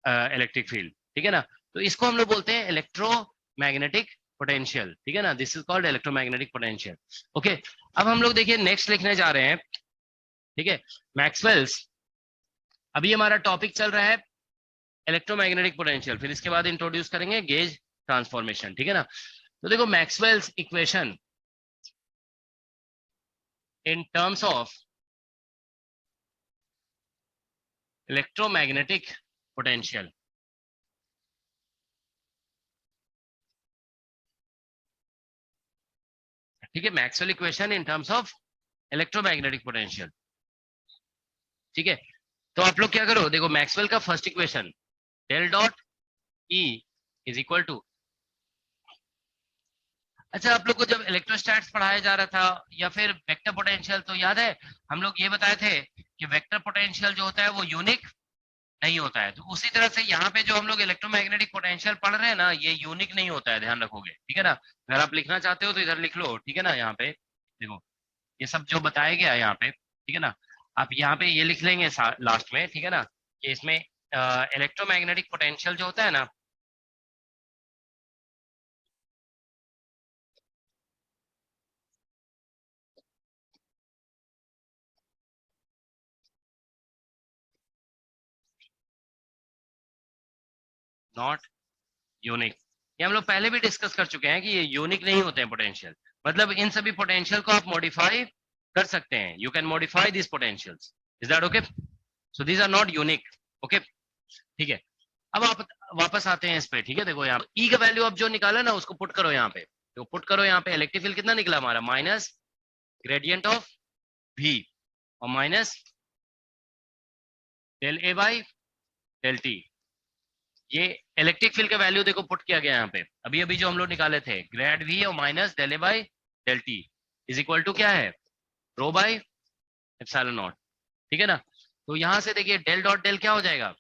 electric field, ठीक है ना। तो इसको हम लोग बोलते हैं इलेक्ट्रोमैग्नेटिक पोटेंशियल, ठीक है ना, this is called electromagnetic potential. Okay, अब हम लोग देखिए नेक्स्ट लिखने जा रहे हैं, ठीक है, मैक्सवेल्स। अभी हमारा टॉपिक चल रहा है इलेक्ट्रोमैग्नेटिक पोटेंशियल, फिर इसके बाद इंट्रोड्यूस करेंगे गेज ट्रांसफॉर्मेशन, ठीक है ना। तो देखो Maxwell's equation in terms of electromagnetic potential, ठीक है, Maxwell equation in terms of electromagnetic potential, ठीक है। तो आप लोग क्या करो, देखो मैक्सवेल का first equation del dot E is equal to, अच्छा आप लोग को जब इलेक्ट्रोस्टैट्स पढ़ाया जा रहा था या फिर वेक्टर पोटेंशियल, तो याद है हम लोग ये बताए थे कि वेक्टर पोटेंशियल जो होता है वो यूनिक नहीं होता है। तो उसी तरह से यहाँ पे जो हम लोग इलेक्ट्रोमैग्नेटिक पोटेंशियल पढ़ रहे हैं ना, ये यूनिक नहीं होता है, ध्यान रखोगे, ठीक है ना। अगर आप लिखना चाहते हो तो इधर लिख लो, ठीक है ना। यहाँ पे देखो ये सब जो बताया गया है यहाँ पे, ठीक है ना, आप यहाँ पे ये लिख लेंगे लास्ट में, ठीक है ना, कि इसमें इलेक्ट्रोमैग्नेटिक पोटेंशियल जो होता है ना, नॉट यूनिक, ये हम लोग पहले भी डिस्कस कर चुके हैं कि ये यूनिक नहीं होते हैं पोटेंशियल, मतलब इन सभी पोटेंशियल को आप मॉडिफाई कर सकते हैं, you can modify this potentials, is that okay. So these are not unique, okay, ठीक है। अब आप वापस आते हैं इस पे, ठीक है। देखो यहाँ ई का वैल्यू अब जो निकाला ना उसको पुट करो यहाँ पे, तो पुट करो यहाँ पे, इलेक्ट्रिक फील्ड कितना निकला हमारा, माइनस ग्रेडियंट ऑफ V, और minus del A by del t. ये इलेक्ट्रिक फील्ड का वैल्यू देखो पुट किया गया यहाँ पे, अभी अभी जो हम लोग निकाले थे, ग्रेड वी और minus del A by del T is equal to क्या है, रो बाई एप्सिलॉन नॉट। ठीक है ना। तो यहां से देखिए डेल डॉट डेल क्या हो जाएगा,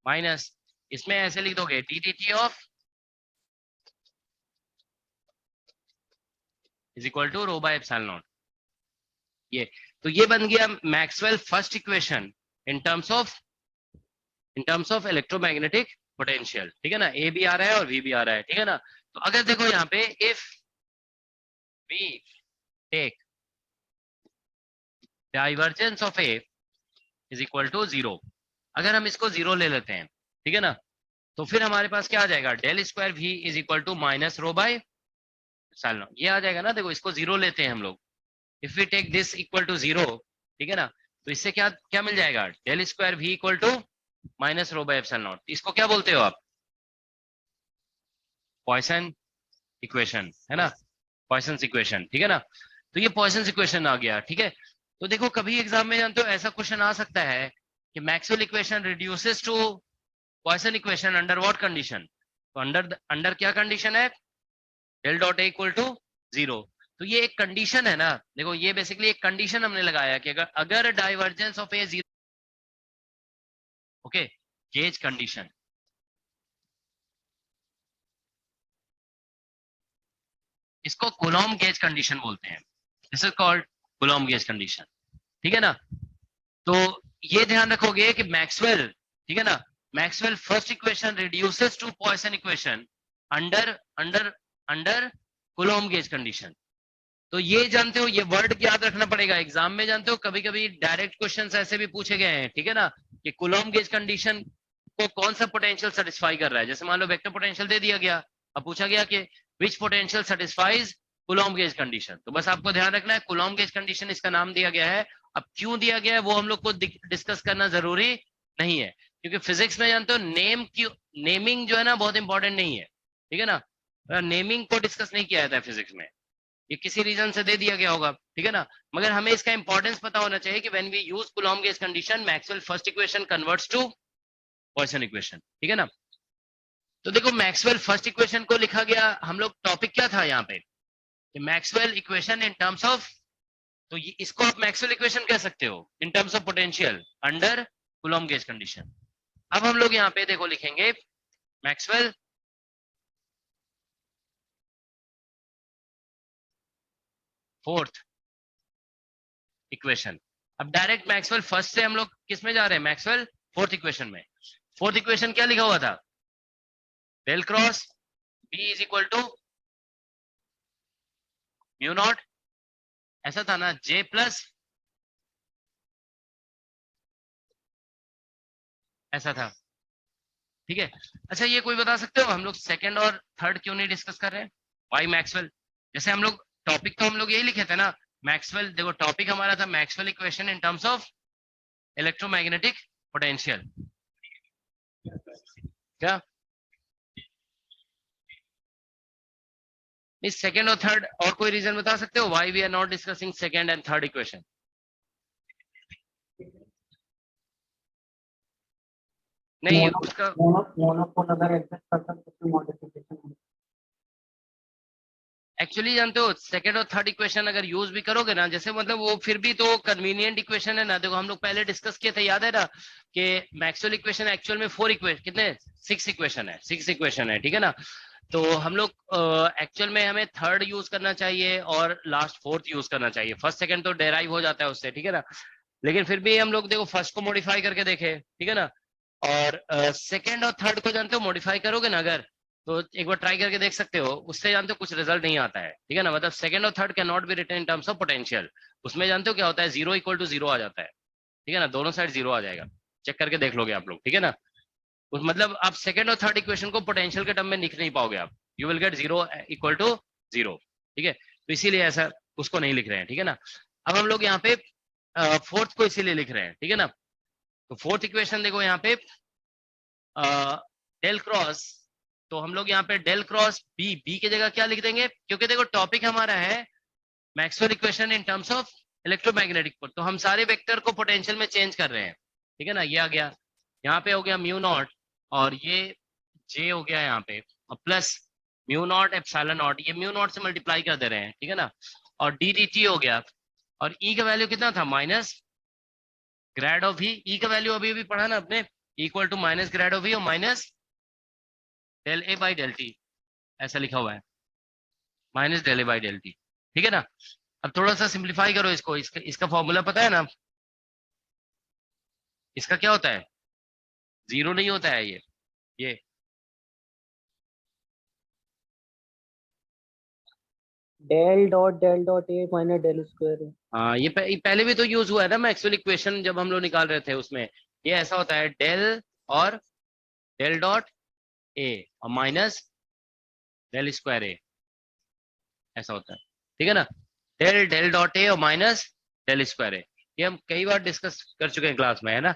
माइनस, इसमें ऐसे लिख दोगे d d t of is equal to rho by epsilon naught. ये तो ये बन गया Maxwell first equation in terms of electromagnetic potential. ठीक है ना, ए भी आ रहा है और वी भी आ रहा है। ठीक है ना। तो अगर देखो यहाँ पे if we take divergence of A is equal to 0, अगर हम इसको 0 ले लेते हैं, ठीक है ना, तो फिर हमारे पास क्या आ जाएगा, del square V is equal to minus rho by epsilon naught. ये आ जाएगा ना, देखो इसको 0 लेते हैं हम लोग, if we take this equal to 0, ठीक है ना, तो इससे क्या क्या मिल जाएगा, del square V equal to minus rho by epsilon naught. इसको क्या बोलते हो आप, पॉइसन इक्वेशन, है ना, पॉइसन इक्वेशन। ठीक है ना। तो ये पॉइसन इक्वेशन आ गया। ठीक है। तो देखो कभी एग्जाम में जानते हो ऐसा क्वेश्चन आ सकता है कि Maxwell equation reduces to Poisson equation under what condition. तो अंडर क्या कंडीशन है, del dot A equal to 0। तो ये एक कंडीशन है ना, देखो ये बेसिकली एक कंडीशन हमने लगाया कि अगर divergence of A 0, okay, gauge condition, इसको कूलॉम गेज कंडीशन बोलते हैं, this is called Coulomb gauge condition. ठीक है ना। तो ये ध्यान रखोगे कि मैक्सवेल, ठीक है ना, Maxwell first equation reduces to Poisson equation under under under Coulomb gauge condition. तो ये जानते हो, ये वर्ड याद रखना पड़ेगा एग्जाम में। जानते हो कभी कभी डायरेक्ट क्वेश्चंस ऐसे भी पूछे गए हैं, ठीक है ना, कि कूलॉम गेज कंडीशन को कौन सा पोटेंशियल सेटिस्फाई कर रहा है। जैसे मान लो वेक्टर पोटेंशियल दे दिया गया, अब पूछा गया कि which potential satisfies Coulomb gauge condition. तो बस आपको ध्यान रखना है कूलॉम गेज कंडीशन इसका नाम दिया गया है। अब क्यों दिया गया है वो हम लोग को डिस्कस करना जरूरी नहीं है, क्योंकि फिजिक्स में जानते हो नेमिंग जो है ना बहुत इंपॉर्टेंट नहीं है। ठीक है ना, नेमिंग को डिस्कस नहीं किया जाता है फिजिक्स में, ये किसी रीजन से दे दिया गया होगा। ठीक है ना, मगर हमें इसका इंपॉर्टेंस पता होना चाहिए कि when we use Coulomb gauge condition Maxwell first equation converts to Poisson equation. ठीक है ना। तो देखो मैक्सवेल फर्स्ट इक्वेशन को लिखा गया, हम लोग टॉपिक क्या था यहाँ पे, Maxwell equation in terms of, तो इसको आप मैक्सवेल इक्वेशन कह सकते हो in terms of potential under Coulomb gauge condition. अब हम लोग यहाँ पे देखो लिखेंगे मैक्सवेल फोर्थ इक्वेशन। अब डायरेक्ट मैक्सवेल फर्स्ट से हम लोग किस में जा रहे हैं, मैक्सवेल फोर्थ इक्वेशन में। फोर्थ इक्वेशन क्या लिखा हुआ था, del cross B is equal to mu naught, ऐसा था ना, जे प्लस, ऐसा था। ठीक है। अच्छा ये कोई बता सकते हो हम लोग सेकंड और थर्ड क्यों नहीं डिस्कस कर रहे हैं, वाई मैक्सवेल। जैसे हम लोग टॉपिक तो हम लोग यही लिखे थे ना, मैक्सवेल, देखो टॉपिक हमारा था Maxwell equation in terms of electromagnetic potential. क्या इस सेकंड और थर्ड, और कोई रीजन बता सकते हो why we are not discussing second and third equation. नहीं उसका मोनोपोल अगर एग्जिस्ट करता है तो मॉडिफिकेशन। एक्चुअली जानते हो सेकंड और थर्ड इक्वेशन अगर यूज भी करोगे ना, जैसे मतलब वो फिर भी तो कन्वीनियंट इक्वेशन है ना। देखो हम लोग पहले डिस्कस किए थे, याद है ना, कि मैक्सवेल इक्वेशन एक्चुअल में 4 इक्वेशन, कितने 6 इक्वेशन है, 6 इक्वेशन है। ठीक है ना। तो हम लोग एक्चुअल में हमें थर्ड यूज करना चाहिए और लास्ट फोर्थ यूज करना चाहिए। फर्स्ट सेकंड तो डेराइव हो जाता है उससे, ठीक है ना, लेकिन फिर भी हम लोग देखो फर्स्ट को मॉडिफाई करके देखे, ठीक है ना, और सेकंड और थर्ड को जानते हो मॉडिफाई करोगे ना अगर, तो एक बार ट्राई करके देख सकते हो, उससे जानते हो कुछ रिजल्ट नहीं आता है। ठीक है ना, मतलब सेकंड और third can not be written in terms of potential. उसमें जानते हो क्या होता है, 0 इक्वल टू 0 आ जाता है। ठीक है ना, दोनों साइड 0 आ जाएगा, चेक करके देख लोगे आप लोग। ठीक है ना, उस मतलब आप सेकंड और थर्ड इक्वेशन को पोटेंशियल के टर्म में लिख नहीं पाओगे आप, you will get 0 equal to 0। ठीक है, तो इसीलिए ऐसा उसको नहीं लिख रहे हैं। ठीक है ना। अब हम लोग यहाँ पे फोर्थ को इसीलिए लिख रहे हैं। ठीक है ना, तो फोर्थ इक्वेशन देखो यहाँ पे डेल क्रॉस, तो हम लोग यहाँ पे डेल क्रॉस बी, बी की जगह क्या लिख देंगे, क्योंकि देखो टॉपिक हमारा है Maxwell equation in terms of electromagnetic, तो हम सारे वेक्टर को पोटेंशियल में चेंज कर रहे हैं, ठीक है ना। ये आ गया, यहाँ पे हो गया म्यू नॉट, और ये जे हो गया यहाँ पे, और plus mu naught epsilon naught, ये म्यू नॉट से मल्टीप्लाई कर दे रहे हैं, ठीक है ना। और डी डी टी हो गया, और ई का वैल्यू कितना था, माइनस ग्रेड ऑफ ई का वैल्यू अभी अभी पढ़ा ना आपने, equal to minus grad of e और minus del A by del t, ऐसा लिखा हुआ है, minus del A by del T, ठीक है ना। अब थोड़ा सा सिंप्लीफाई करो इसको, इसका फॉर्मूला पता है ना, इसका क्या होता है, जीरो नहीं होता है ये del dot A minus del square. हाँ, ये पहले भी तो यूज हुआ है ना मैक्सवेल इक्वेशन, जब हम लोग निकाल रहे थे उसमें ये ऐसा होता है, डेल और डेल डॉट ए और माइनस डेल स्क्वायर ए, ऐसा होता है, ठीक है ना। डेल डेल डॉट ए और माइनस डेल स्क्वायर ए, ये हम कई बार डिस्कस कर चुके हैं क्लास में, है ना।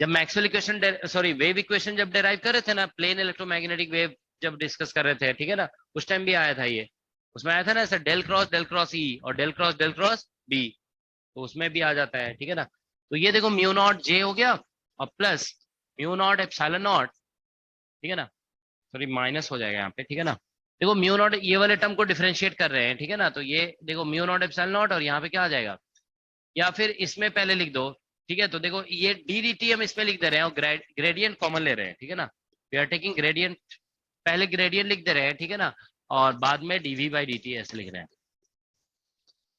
जब Maxwell equation, sorry wave equation जब डेराइव कर रहे थे ना, प्लेन इलेक्ट्रोमैग्नेटिक वेव जब डिस्कस कर रहे थे, ठीक है ना, उस टाइम भी आया था ये, उसमें आया था ना ऐसा डेल क्रॉस ई और डेल क्रॉस बी, तो उसमें भी आ जाता है, ठीक है ना। तो ये देखो म्यू नॉट जे हो गया और plus mu naught epsilon not, ठीक है ना, सॉरी माइनस हो जाएगा यहाँ पे, ठीक है ना। देखो म्यू नॉट, ये वाले टर्म को डिफरेंशिएट कर रहे हैं, ठीक है ना, तो ये देखो म्यू नॉट एप्सिलॉन नॉट, और यहाँ पे क्या आ जाएगा, या फिर इसमें पहले लिख दो, ठीक है। तो देखो ये डी डी टी हम इसमें लिख दे रहे हैं और ग्रेडियंट कॉमन ले रहे हैं, ठीक है ना। वी आर टेकिंग ग्रेडियंट, पहले ग्रेडियंट लिख दे रहे हैं, ठीक है ना, और बाद में डीवी बाई डी टी ऐसे लिख रहे हैं,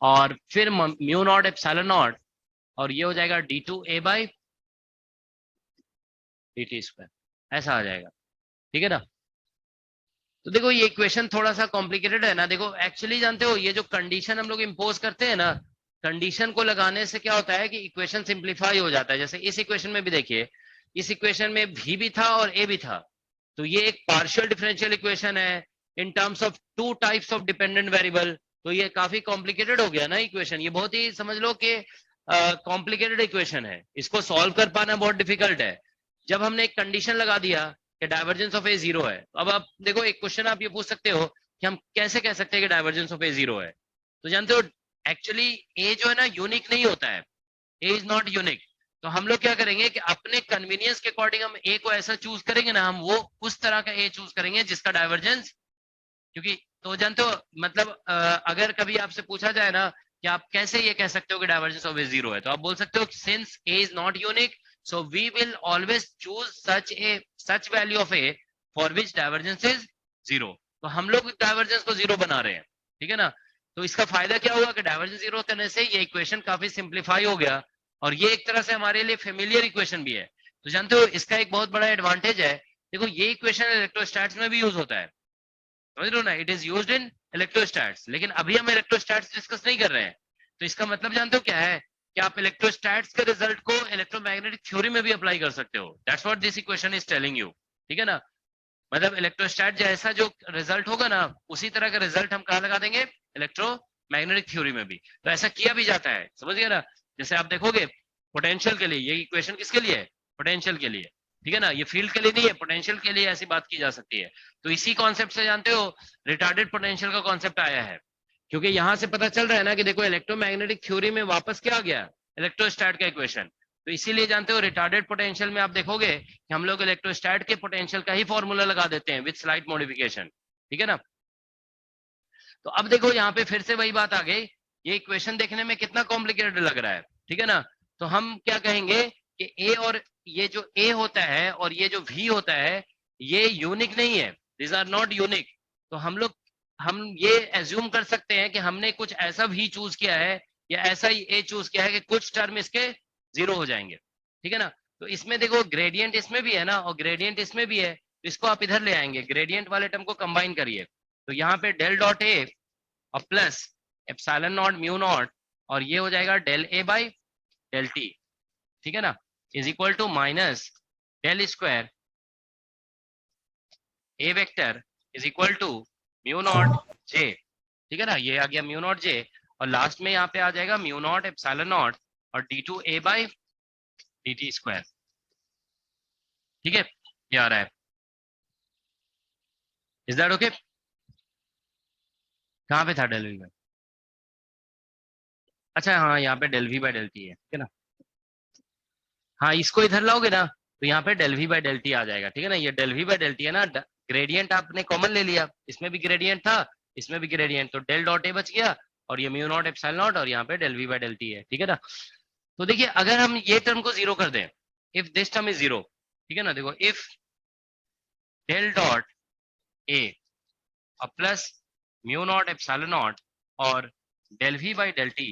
और फिर म्यू नॉट एप्सिलॉन नॉट, और ये हो जाएगा d two A by d t square, ऐसा आ जाएगा, ठीक है ना। तो देखो ये इक्वेशन थोड़ा सा कॉम्प्लिकेटेड है ना, देखो एक्चुअली जानते हो ये जो कंडीशन हम लोग इम्पोज करते हैं ना, कंडीशन को लगाने से क्या होता है कि इक्वेशन सिंप्लीफाई हो जाता है। जैसे इस इक्वेशन में भी देखिए, इस इक्वेशन में भी था और ए भी था, तो ये एक पार्शियल डिफरेंशियल इक्वेशन है इन terms of two types of dependent variable, तो ये काफी कॉम्प्लिकेटेड हो गया ना इक्वेशन, ये बहुत ही समझ लो कि कॉम्प्लिकेटेड इक्वेशन है, इसको सॉल्व कर पाना बहुत डिफिकल्ट है। जब हमने एक कंडीशन लगा दिया कि डाइवर्जेंस ऑफ ए जीरो है, अब आप देखो एक क्वेश्चन आप ये पूछ सकते हो कि हम कैसे कह सकते हैं कि डाइवर्जेंस ऑफ ए जीरो है, तो जानते हो एक्चुअली ए जो है ना यूनिक नहीं होता है, ए इज नॉट यूनिक, तो हम लोग क्या करेंगे कि अपने कन्वीनियंस के अकॉर्डिंग हम ए को ऐसा चूज करेंगे ना, हम वो उस तरह का ए चूज करेंगे जिसका डाइवर्जेंस, क्योंकि तो जानते हो मतलब अगर कभी आपसे पूछा जाए ना कि आप कैसे ये कह सकते हो कि डाइवर्जेंस ऑफ ए जीरो है, तो आप बोल सकते हो since A is not unique so we will always choose such value of a for which divergence is zero, तो हम लोग डाइवर्जेंस को जीरो बना रहे हैं, ठीक है ना। तो इसका फायदा क्या हुआ कि डाइवर्जेंस जीरो करने से ये इक्वेशन काफी सिंप्लीफाई हो गया, और ये एक तरह से हमारे लिए फेमिलियर इक्वेशन भी है। तो जानते हो इसका एक बहुत बड़ा एडवांटेज है, देखो ये इक्वेशन इलेक्ट्रोस्टैट्स में भी यूज होता है, समझ लो ना, इट इज यूज्ड इन इलेक्ट्रोस्टैट्स, लेकिन अभी हम इलेक्ट्रोस्टैट्स डिस्कस नहीं कर रहे हैं। तो इसका मतलब जानते हो क्या है कि आप इलेक्ट्रोस्टैट्स के रिजल्ट को इलेक्ट्रोमैग्नेटिक थ्योरी में भी अप्लाई कर सकते हो, that's what this equation is telling you, ठीक है ना। मतलब इलेक्ट्रोस्टैट जैसा जो रिजल्ट होगा ना, उसी तरह का रिजल्ट हम कहाँ लगा देंगे, इलेक्ट्रोमैग्नेटिक थ्योरी में भी, तो ऐसा किया भी जाता है, समझ गए ना। जैसे आप देखोगे पोटेंशियल के लिए ये इक्वेशन किसके लिए है, पोटेंशियल के लिए, ठीक है ना, ये फील्ड के लिए नहीं है, पोटेंशियल के लिए ऐसी बात की जा सकती है। तो इसी कॉन्सेप्ट से जानते हो रिटार्डेड पोटेंशियल का कॉन्सेप्ट आया है, क्योंकि यहां से पता चल रहा है ना कि देखो इलेक्ट्रोमैग्नेटिक थ्योरी में वापस क्या आ गया, इलेक्ट्रोस्टैट का इक्वेशन। तो इसीलिए जानते हो रिटार्डेड पोटेंशियल में आप देखोगे कि हम लोग इलेक्ट्रोस्टैट के पोटेंशियल का ही फॉर्मूला लगा देते हैं विद स्लाइट मॉडिफिकेशन, ठीक है ना। तो अब देखो यहाँ पे फिर से वही बात आ गई, ये इक्वेशन देखने में कितना कॉम्प्लिकेटेड लग रहा है, ठीक है ना। तो हम क्या कहेंगे कि ए और ये जो ए होता है और ये जो वी होता है ये यूनिक नहीं है, दिस आर नॉट यूनिक। तो हम ये एज्यूम कर सकते हैं कि हमने कुछ ऐसा भी चूज किया है या ऐसा ही ए चूज किया है कि कुछ टर्म इसके जीरो हो जाएंगे, ठीक है ना। तो इसमें देखो ग्रेडियंट इसमें भी है ना और ग्रेडियंट इसमें भी है, तो इसको आप इधर ले आएंगे, ग्रेडियंट वाले टर्म को कंबाइन करिए, तो यहाँ पे डेल डॉट ए और plus epsilon naught mu naught, और ये हो जाएगा del A by del T, ठीक है ना, is equal to minus del square a vector is equal to mu naught j, ठीक है ना, ये आ गया म्यू नॉट जे, और लास्ट में यहाँ पे आ जाएगा म्यू नॉट एप्सिलॉन नॉट और d two A by d t square, ठीक है, ये आ रहा है, इज दैट ओके। कहाँ पे था डेल में, अच्छा हाँ, यहाँ पे del we by del t है, ठीक है ना। हाँ, इसको इधर लाओगे ना तो यहाँ पे del we by del t आ जाएगा, ठीक है ना। ये del we by del t है ना, ग्रेडियंट आपने कॉमन ले लिया, इसमें भी ग्रेडियंट था, इसमें भी ग्रेडियंट, तो डेल डॉट ए बच गया और ये म्यू नॉट एप्सिलॉन नॉट और यहाँ पे del we by del t है, ठीक है ना। तो देखिए अगर हम ये टर्म को जीरो कर दें, if this term is zero, ठीक है ना, देखो इफ डेल डॉट ए और plus mu naught epsilon naught और del we by del T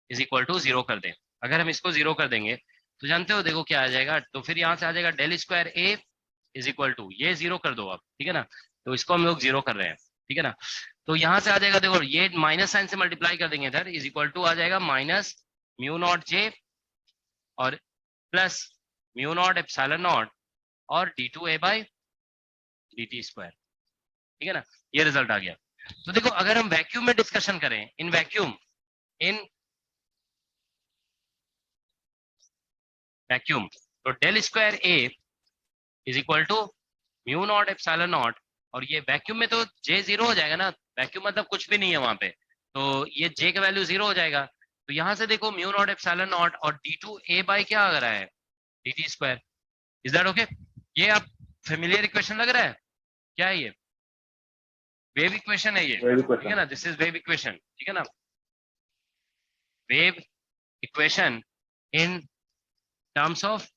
is equal to zero कर दें, अगर हम इसको जीरो कर देंगे तो जानते हो देखो क्या आ जाएगा, तो फिर यहाँ से आ जाएगा del square A is equal to, ये जीरो कर दो आप, ठीक है ना, तो इसको हम लोग जीरो कर रहे हैं, ठीक है ना। तो यहाँ से आ जाएगा देखो, ये माइनस साइन से मल्टीप्लाई कर देंगे इधर, इज इक्वल टू आ जाएगा माइनस म्यू नॉट जे और plus mu naught epsilon naught और d two A by d t square, ठीक है ना, ये रिजल्ट आ गया। तो देखो अगर हम वैक्यूम में डिस्कशन करें, इन वैक्यूम, इन वैक्यूम, तो del square A is equal to mu naught epsilon naught, और ये वैक्यूम में तो जे जीरो हो जाएगा ना, वैक्यूम मतलब कुछ भी नहीं है वहां पे, तो ये जे का वैल्यू जीरो हो जाएगा। तो यहाँ से देखो म्यू नॉट एप्सिलॉन नॉट और डी टू ए बाई क्या आ रहा है, D t square, is that okay. ये आप फेमिलियर इक्वेशन लग रहा है, क्या है ये, वेव इक्वेशन है ये, ठीक है ना, दिस इज वेव इक्वेशन, ठीक है ना, wave equation in terms of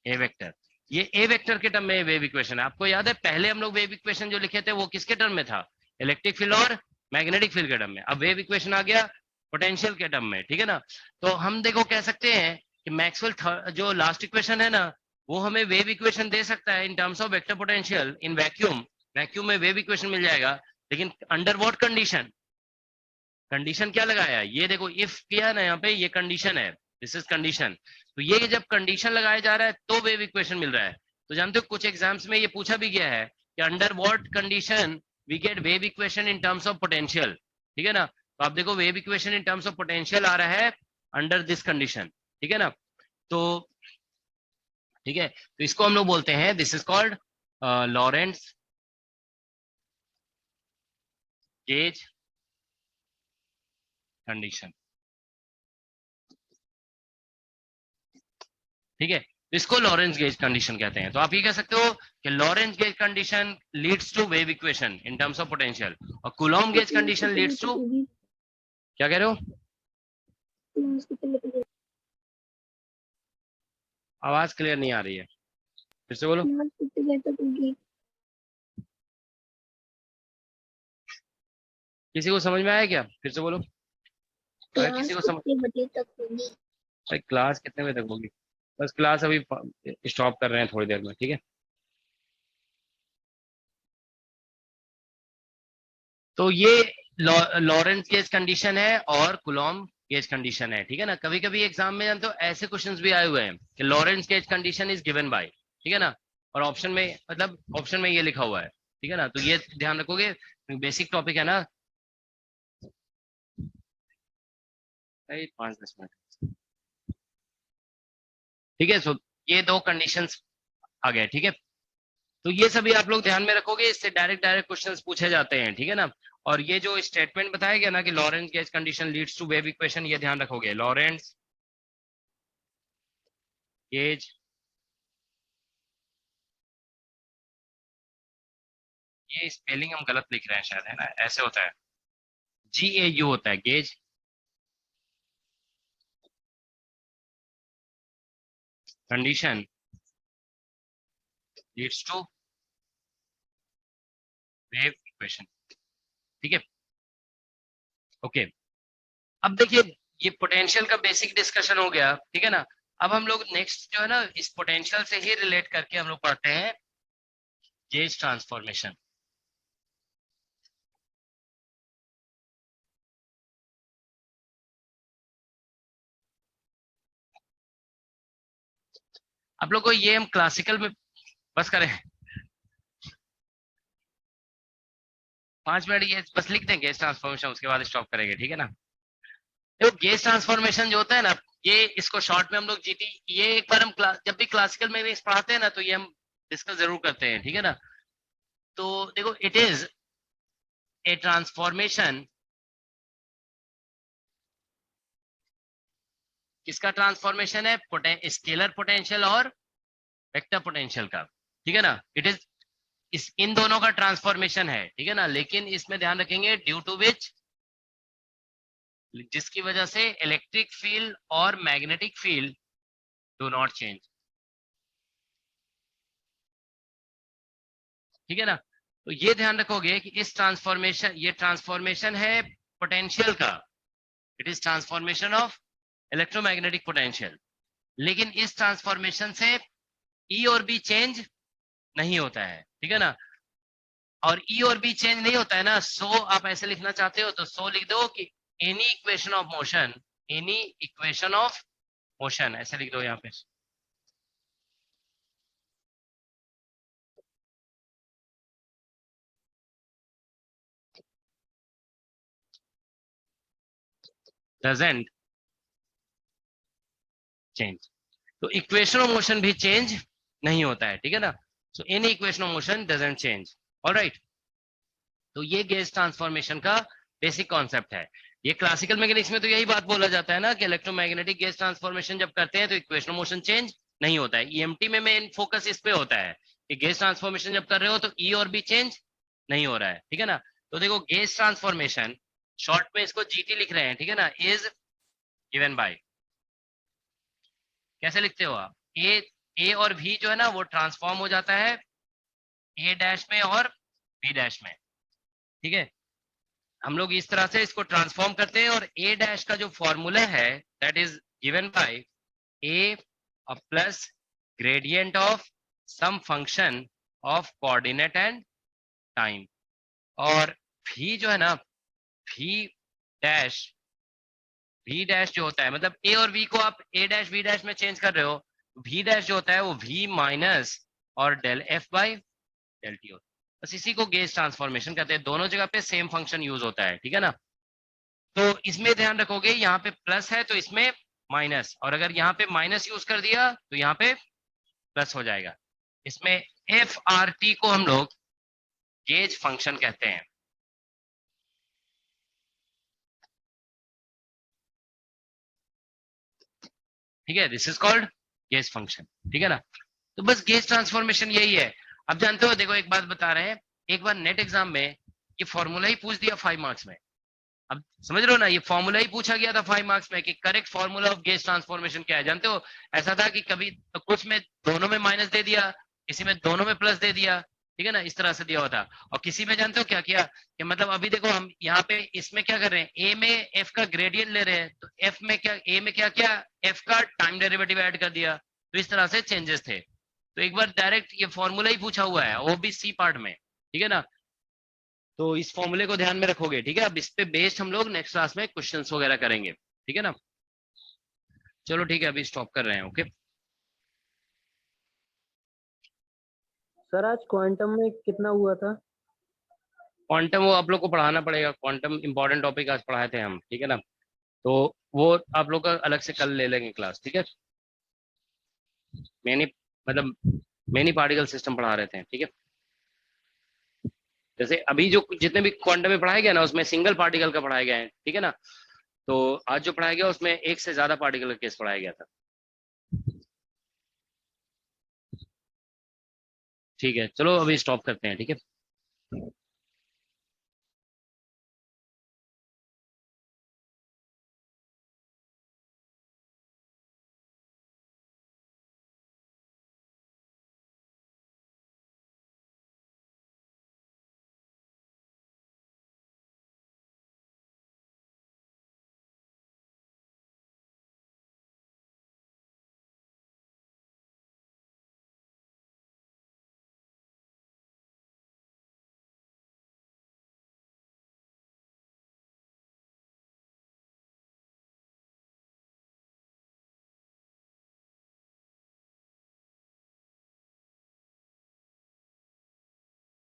A vector, ये ए वेक्टर के टर्म में वेव इक्वेशन है। आपको याद है पहले हम लोग वेव इक्वेशन जो लिखे थे वो किसके टर्म में था, इलेक्ट्रिक फील्ड और मैग्नेटिक फील्ड के टर्म में, अब वेव इक्वेशन आ गया पोटेंशियल के टर्म में, ठीक है ना। तो हम देखो कह सकते हैं कि मैक्सवेल जो लास्ट इक्वेशन है ना, वो हमें वेव इक्वेशन दे सकता है इन terms of vector potential in vacuum, vacuum में वेव इक्वेशन मिल जाएगा, लेकिन अंडर व्हाट कंडीशन, कंडीशन क्या लगाया, ये देखो इफ किया ना यहाँ पे, ये कंडीशन है, दिस इज कंडीशन, तो ये जब कंडीशन लगाया जा रहा है तो वेव इक्वेशन मिल रहा है। तो जानते हो कुछ एग्जाम्स में ये पूछा भी गया है कि under what condition we get wave equation in terms of potential, ठीक है ना। तो आप देखो wave equation in terms of potential आ रहा है अंडर दिस कंडीशन, ठीक है ना। तो ठीक है, तो इसको हम लोग बोलते हैं, this is called Lorentz gauge condition, ठीक है, इसको लॉरेंस गेज कंडीशन कहते हैं। तो आप ये कह सकते हो कि Lawrence gauge condition leads to wave equation in terms of potential, और Coulomb gauge condition leads to, क्या कह रहे हो, आवाज क्लियर नहीं आ रही है, फिर से बोलो। किसी को समझ में आया क्या, फिर से बोलो, अगर किसी को समझ, भाई क्लास कितने बजे तक होगी, बस क्लास अभी स्टॉप कर रहे हैं थोड़ी देर में, ठीक है। तो ये लॉरेंस गेज कंडीशन है और कूलॉम गेज कंडीशन है, ठीक है ना। कभी कभी एग्जाम में जानते हो ऐसे क्वेश्चंस भी आए हुए हैं कि Lawrence gauge condition is given bye, ठीक है ना, और ऑप्शन में मतलब ऑप्शन में ये लिखा हुआ है, ठीक है ना, तो ये ध्यान रखोगे, बेसिक टॉपिक है ना, 5-10 मिनट, ठीक है। सो ये दो कंडीशंस आ गए, ठीक है, तो ये सभी आप लोग ध्यान में रखोगे, इससे डायरेक्ट डायरेक्ट क्वेश्चंस पूछे जाते हैं, ठीक है ना। और ये जो स्टेटमेंट बताया गया ना कि Lawrence gauge condition leads to wave equation, ये ध्यान रखोगे, लॉरेंस गेज ये स्पेलिंग हम गलत लिख रहे हैं शायद, है ना, ऐसे होता है, GAU होता है gauge condition leads to wave equation, ठीक है, ओके। अब देखिए ये पोटेंशियल का बेसिक डिस्कशन हो गया, ठीक है ना। अब हम लोग नेक्स्ट जो है ना, इस पोटेंशियल से ही रिलेट करके हम लोग पढ़ते हैं गेज ट्रांसफॉर्मेशन। आप लोग को ये हम क्लासिकल में बस करें, 5 मिनट ये बस लिख देंगे गेज ट्रांसफॉर्मेशन, उसके बाद स्टॉप करेंगे, ठीक है ना। देखो गेज ट्रांसफॉर्मेशन जो होता है ना, ये इसको शॉर्ट में हम लोग GT, ये एक बार हम जब भी क्लासिकल में पढ़ाते हैं ना तो ये हम डिस्कस जरूर करते हैं, ठीक है ना। तो देखो इट इज ए ट्रांसफॉर्मेशन किसका ट्रांसफॉर्मेशन है? स्केलर पोटेंशियल और वेक्टर पोटेंशियल का, ठीक है ना। इट इज इन दोनों का ट्रांसफॉर्मेशन है, ठीक है ना। लेकिन इसमें ध्यान रखेंगे ड्यू टू विच, जिसकी वजह से इलेक्ट्रिक फील्ड और magnetic field do not change, ठीक है ना। तो ये ध्यान रखोगे कि इस ट्रांसफॉर्मेशन, ये ट्रांसफॉर्मेशन है पोटेंशियल का, it is transformation of electromagnetic potential. लेकिन इस ट्रांसफॉर्मेशन से ई और बी चेंज नहीं होता है, ठीक है ना। और ई और बी चेंज नहीं होता है ना, सो आप ऐसे लिखना चाहते हो तो सो लिख दो कि any equation of motion, any equation of motion ऐसे लिख दो यहाँ पे। डजंट चेंज, तो इक्वेशन ऑफ मोशन भी चेंज नहीं होता है, ठीक है ना। So any equation of motion doesn't change, alright. तो ये गेज ट्रांसफॉर्मेशन का बेसिक कॉन्सेप्ट है। ये क्लासिकल मैकेनिक्स में तो यही बात बोला जाता है ना कि इलेक्ट्रोमैग्नेटिक गेज ट्रांसफॉर्मेशन जब करते हैं तो इक्वेशन ऑफ मोशन चेंज नहीं होता है। ईएमटी में मेन फोकस इस पे होता है कि गेज ट्रांसफॉर्मेशन जब कर रहे हो तो ई और बी चेंज नहीं हो रहा है, ठीक है ना। तो देखो गेज ट्रांसफॉर्मेशन, शॉर्ट में इसको जीटी लिख रहे हैं, ठीक है ना, इज गिवन बाय, कैसे लिखते हो आप, ए और भी जो है ना वो ट्रांसफॉर्म हो जाता है ए डैश में और बी डैश में, ठीक है। हम लोग इस तरह से इसको ट्रांसफॉर्म करते हैं और ए डैश का जो फॉर्मूला है that is given by A plus gradient of some function of coordinate and time. और भी जो है ना, भी डैश जो होता है, मतलब ए और वी को आप ए डैश बी डैश में चेंज कर रहे हो, भी डैश जो होता है वो भी माइनस और del F by del t होता है। बस इसी को गेज ट्रांसफॉर्मेशन कहते हैं, दोनों जगह पे सेम फंक्शन यूज होता है, ठीक है ना। तो इसमें ध्यान रखोगे यहाँ पे प्लस है तो इसमें माइनस, और अगर यहाँ पे माइनस यूज कर दिया तो यहाँ पे प्लस हो जाएगा। इसमें एफ आर टी को हम लोग गेज फंक्शन कहते हैं, ठीक है, this is called gauge function, ठीक है ना। तो बस गेज ट्रांसफॉर्मेशन यही है। अब जानते हो, देखो एक बात बता रहे हैं, एक बार नेट एग्जाम में ये फॉर्मूला ही पूछ दिया 5 मार्क्स में। अब समझ रहे हो ना, ये फॉर्मूला ही पूछा गया था 5 मार्क्स में कि correct formula of gauge transformation क्या है। जानते हो ऐसा था कि कभी तो कुछ में दोनों में माइनस दे दिया, किसी में दोनों में प्लस दे दिया, ठीक है ना, इस तरह से दिया हुआ था। और किसी में जानते हो क्या किया कि मतलब अभी देखो हम यहाँ पे इसमें क्या कर रहे हैं, ए में एफ का ग्रेडियंट ले रहे हैं, तो एफ में क्या, ए में क्या किया, एफ का टाइम डेरिवेटिव ऐड कर दिया। तो इस तरह से चेंजेस थे। तो एक बार डायरेक्ट ये फॉर्मूला ही पूछा हुआ है, वो भी सी पार्ट में, ठीक है ना। तो इस फॉर्मूले को ध्यान में रखोगे, ठीक है। अब इस पे बेस्ड हम लोग नेक्स्ट क्लास में क्वेश्चंस वगैरह करेंगे, ठीक है ना। चलो ठीक है, अभी स्टॉप कर रहे हैं, ओके। सर आज क्वांटम में कितना हुआ था? क्वांटम वो आप लोग को पढ़ाना पड़ेगा, क्वांटम इंपॉर्टेंट टॉपिक आज पढ़ाए थे हम, ठीक है ना। तो वो आप लोग का अलग से कल ले लेंगे क्लास, ठीक है। मैनी मतलब मैनी पार्टिकल सिस्टम पढ़ा रहे थे, ठीक है। जैसे अभी जो जितने भी क्वांटम में पढ़ाया गया ना उसमें सिंगल पार्टिकल का पढ़ाया गया है, ठीक है ना। तो आज जो पढ़ाया गया उसमें एक से ज्यादा पार्टिकल का केस पढ़ाया गया था, ठीक है। चलो अभी स्टॉप करते हैं, ठीक है।